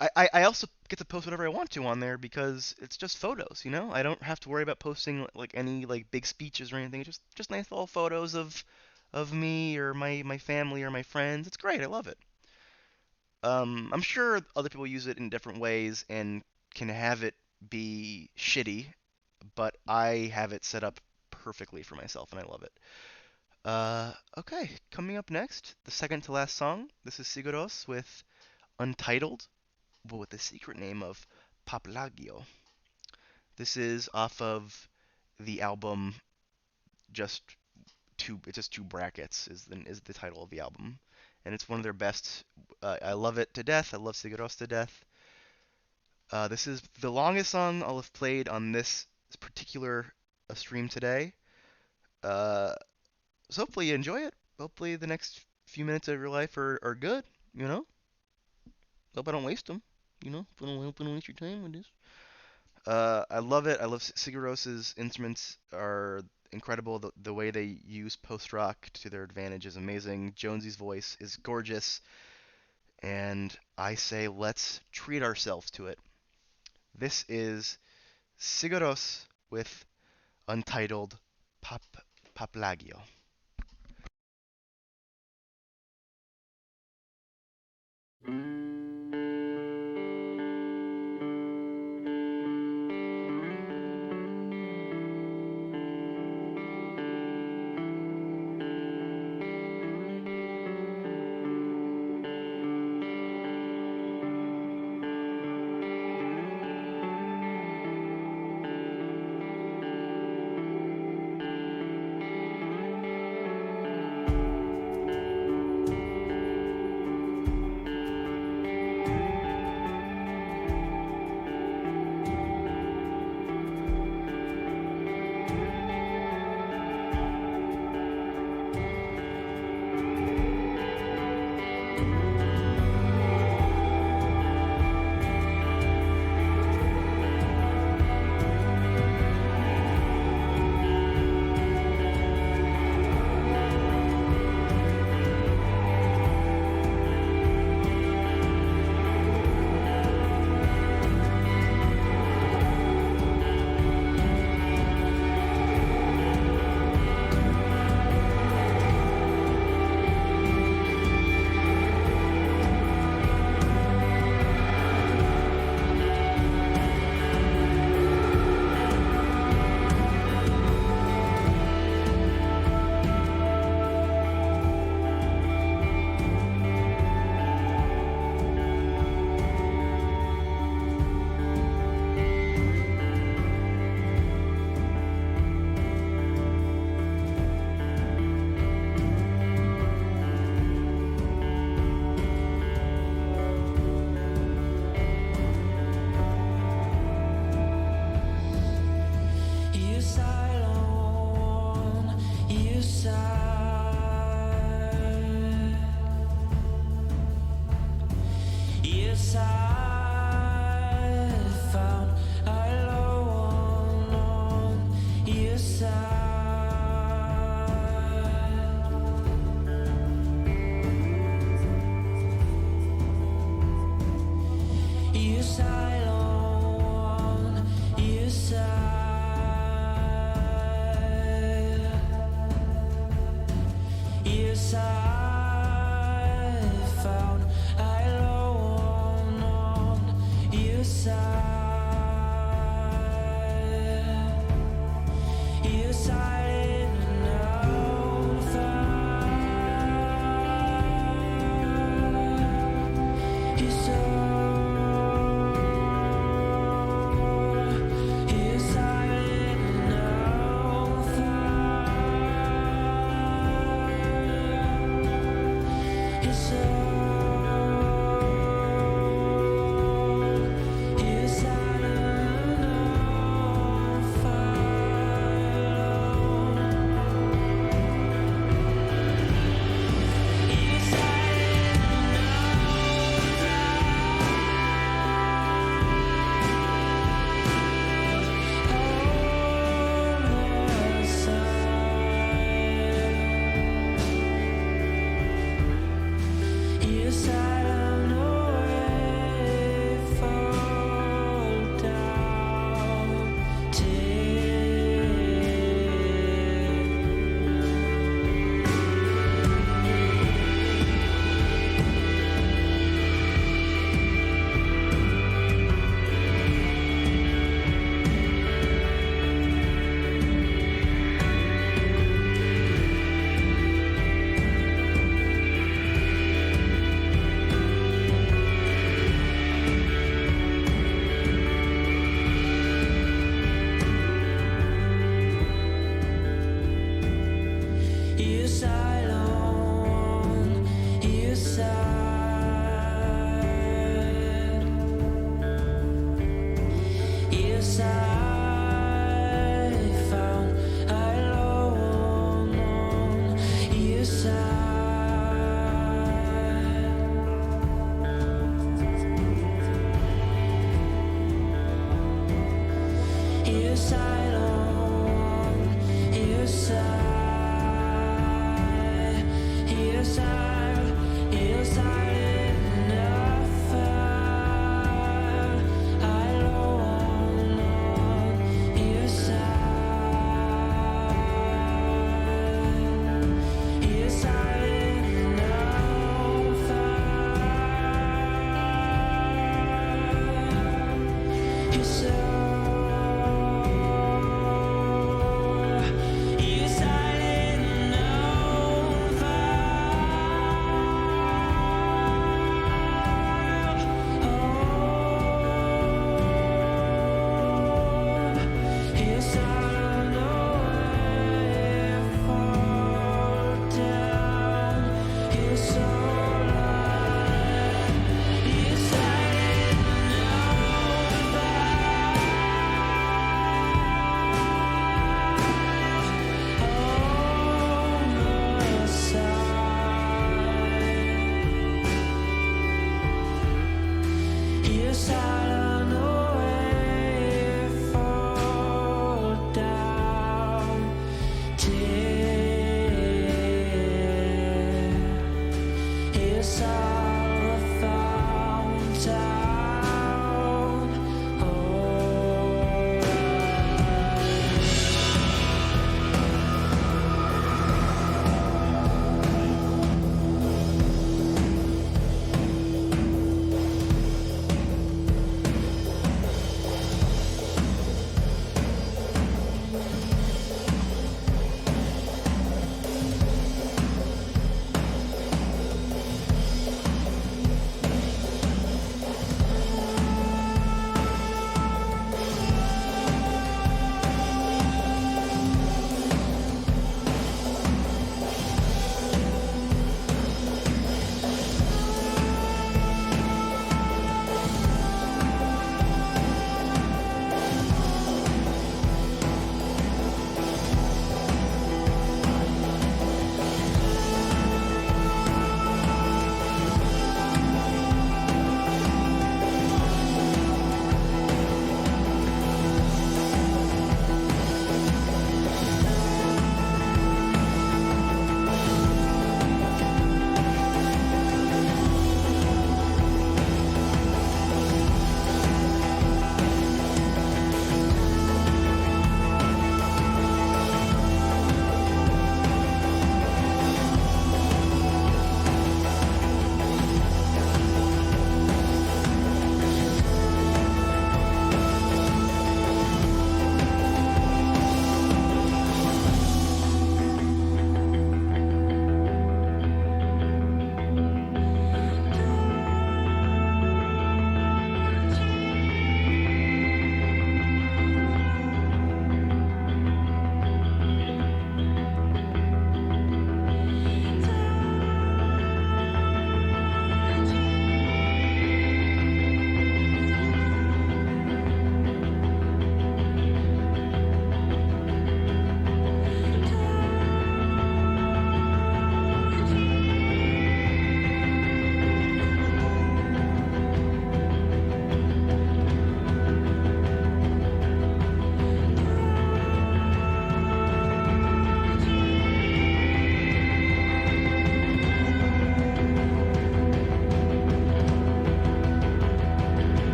I also get to post whatever I want to on there because it's just photos, you know. I don't have to worry about posting like any like big speeches or anything. It's just nice little photos of me or my family or my friends. It's great. I love it. I'm sure other people use it in different ways and can have it be shitty, but I have it set up perfectly for myself and I love it. Okay, coming up next, the second to last song. This is Siguros with Untitled, but with the secret name of Paplagio. This is off of the album just two brackets is the title of the album, and it's one of their best. I love it to death. I love Siguros to death. This is the longest song I'll have played on this particular stream today. Uh, so hopefully you enjoy it. Hopefully the next few minutes of your life are good. You know. Hope I don't waste them. You know. Hope I don't waste your time with this. I love it. I love Siguros's instruments are incredible. The way they use post rock to their advantage is amazing. Jonesy's voice is gorgeous, and I say let's treat ourselves to it. This is Siguros with Untitled Paplagio. Yes, I found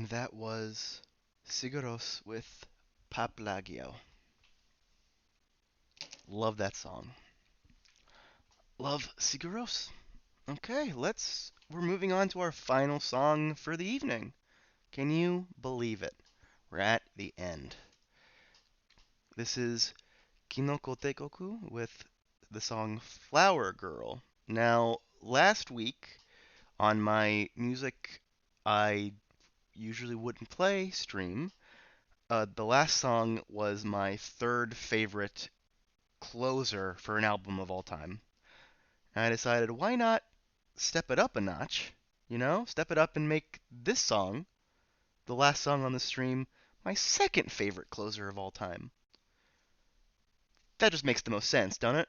And that was Siguros with Paplagio. Love that song. Love Siguros. Okay, we're moving on to our final song for the evening. Can you believe it? We're at the end. This is Kinoko Teikoku with the song Flower Girl. Now, last week on my music I usually wouldn't play stream, the last song was my third favorite closer for an album of all time. And I decided, why not step it up a notch? Step it up and make this song, the last song on the stream, my second favorite closer of all time. That just makes the most sense, doesn't it?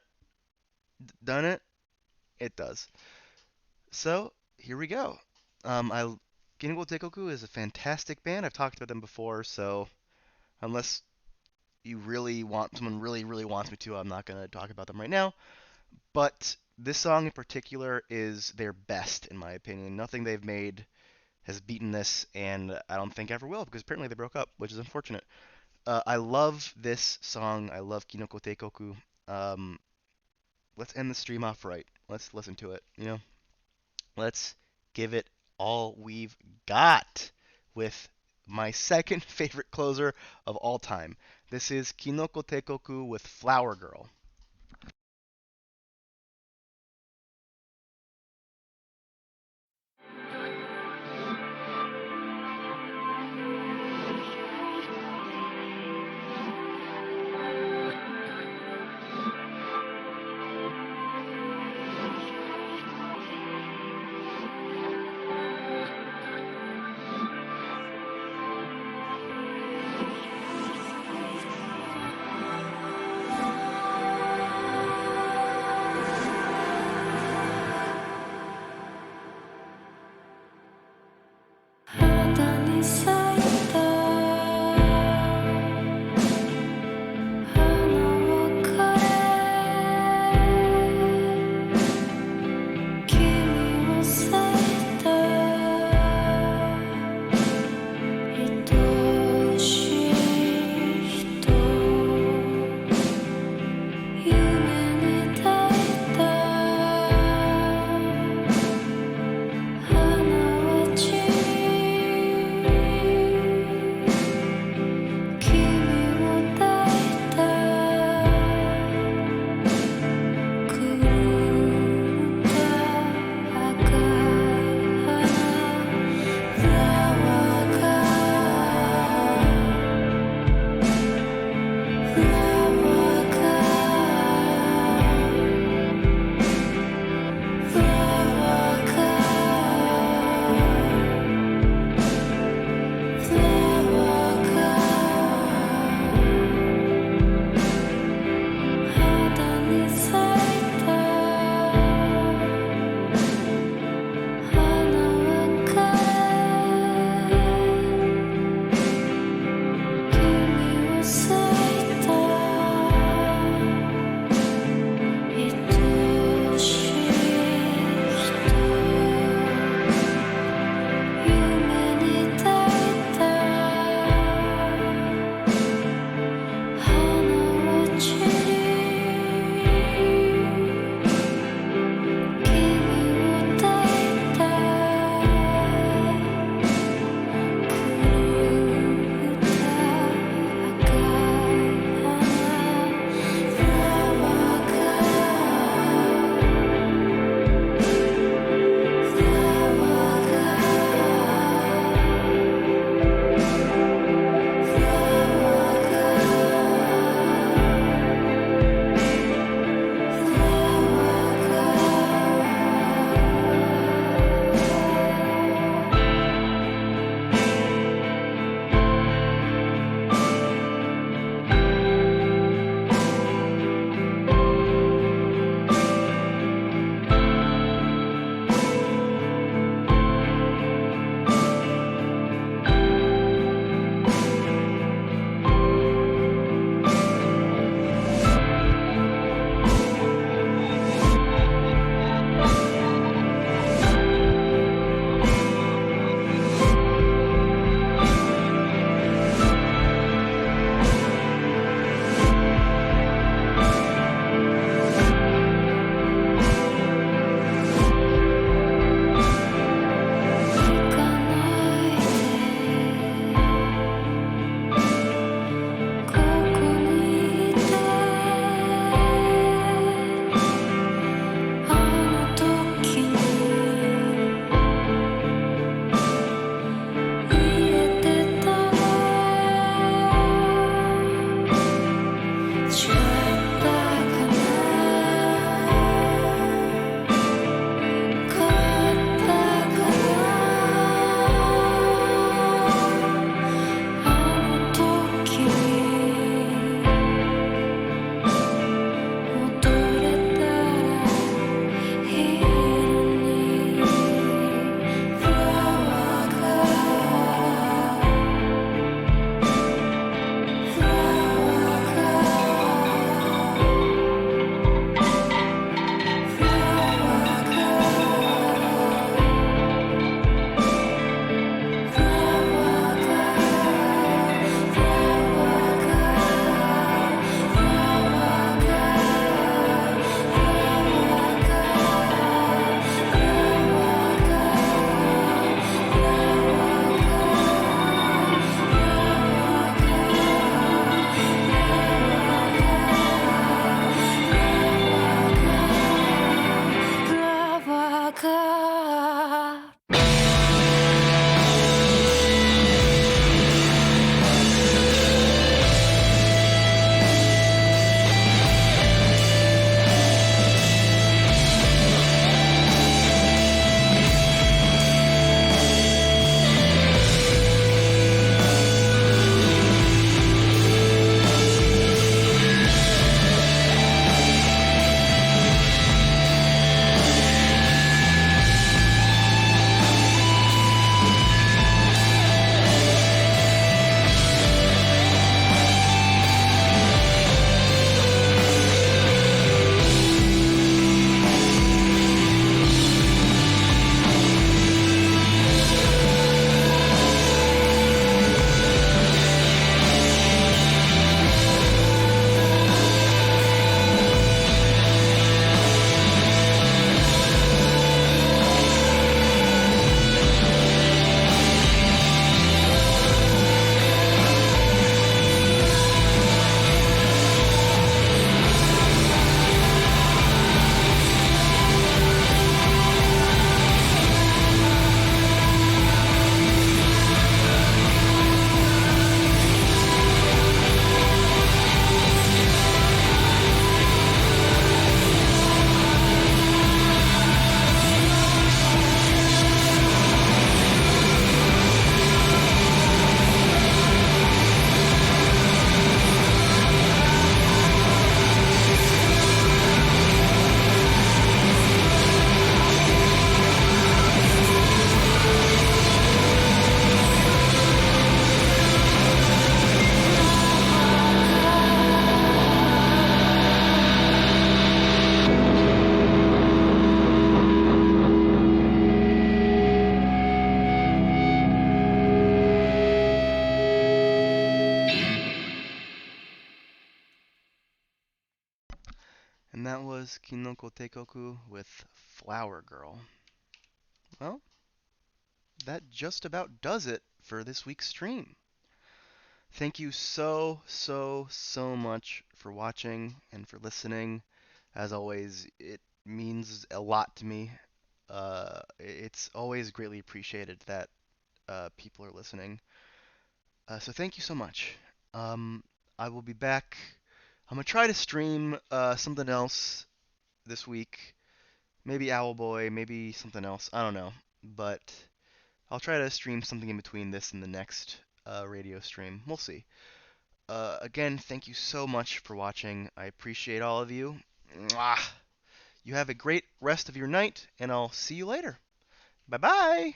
Doesn't it? It does. So, here we go. I Gingo Teikoku is a fantastic band. I've talked about them before, so unless someone really, really wants me to, I'm not going to talk about them right now. But this song in particular is their best, in my opinion. Nothing they've made has beaten this, and I don't think ever will, because apparently they broke up, which is unfortunate. I love this song. I love Kinoko Teikoku. Um, let's end the stream off right. Let's listen to it. Let's give it all we've got with my second favorite closer of all time. This is Kinoko Teikoku with Flower Girl. that was Kinoko Teikoku with Flower Girl. Well, that just about does it for this week's stream. Thank you so, so, so much for watching and for listening. As always, it means a lot to me. It's always greatly appreciated that people are listening. So thank you so much. Um, I will be back. I'm gonna try to stream something else this week. Maybe Owlboy, maybe something else. I don't know. But I'll try to stream something in between this and the next radio stream. We'll see. Again, thank you so much for watching. I appreciate all of you. Mwah! You have a great rest of your night, and I'll see you later. Bye bye!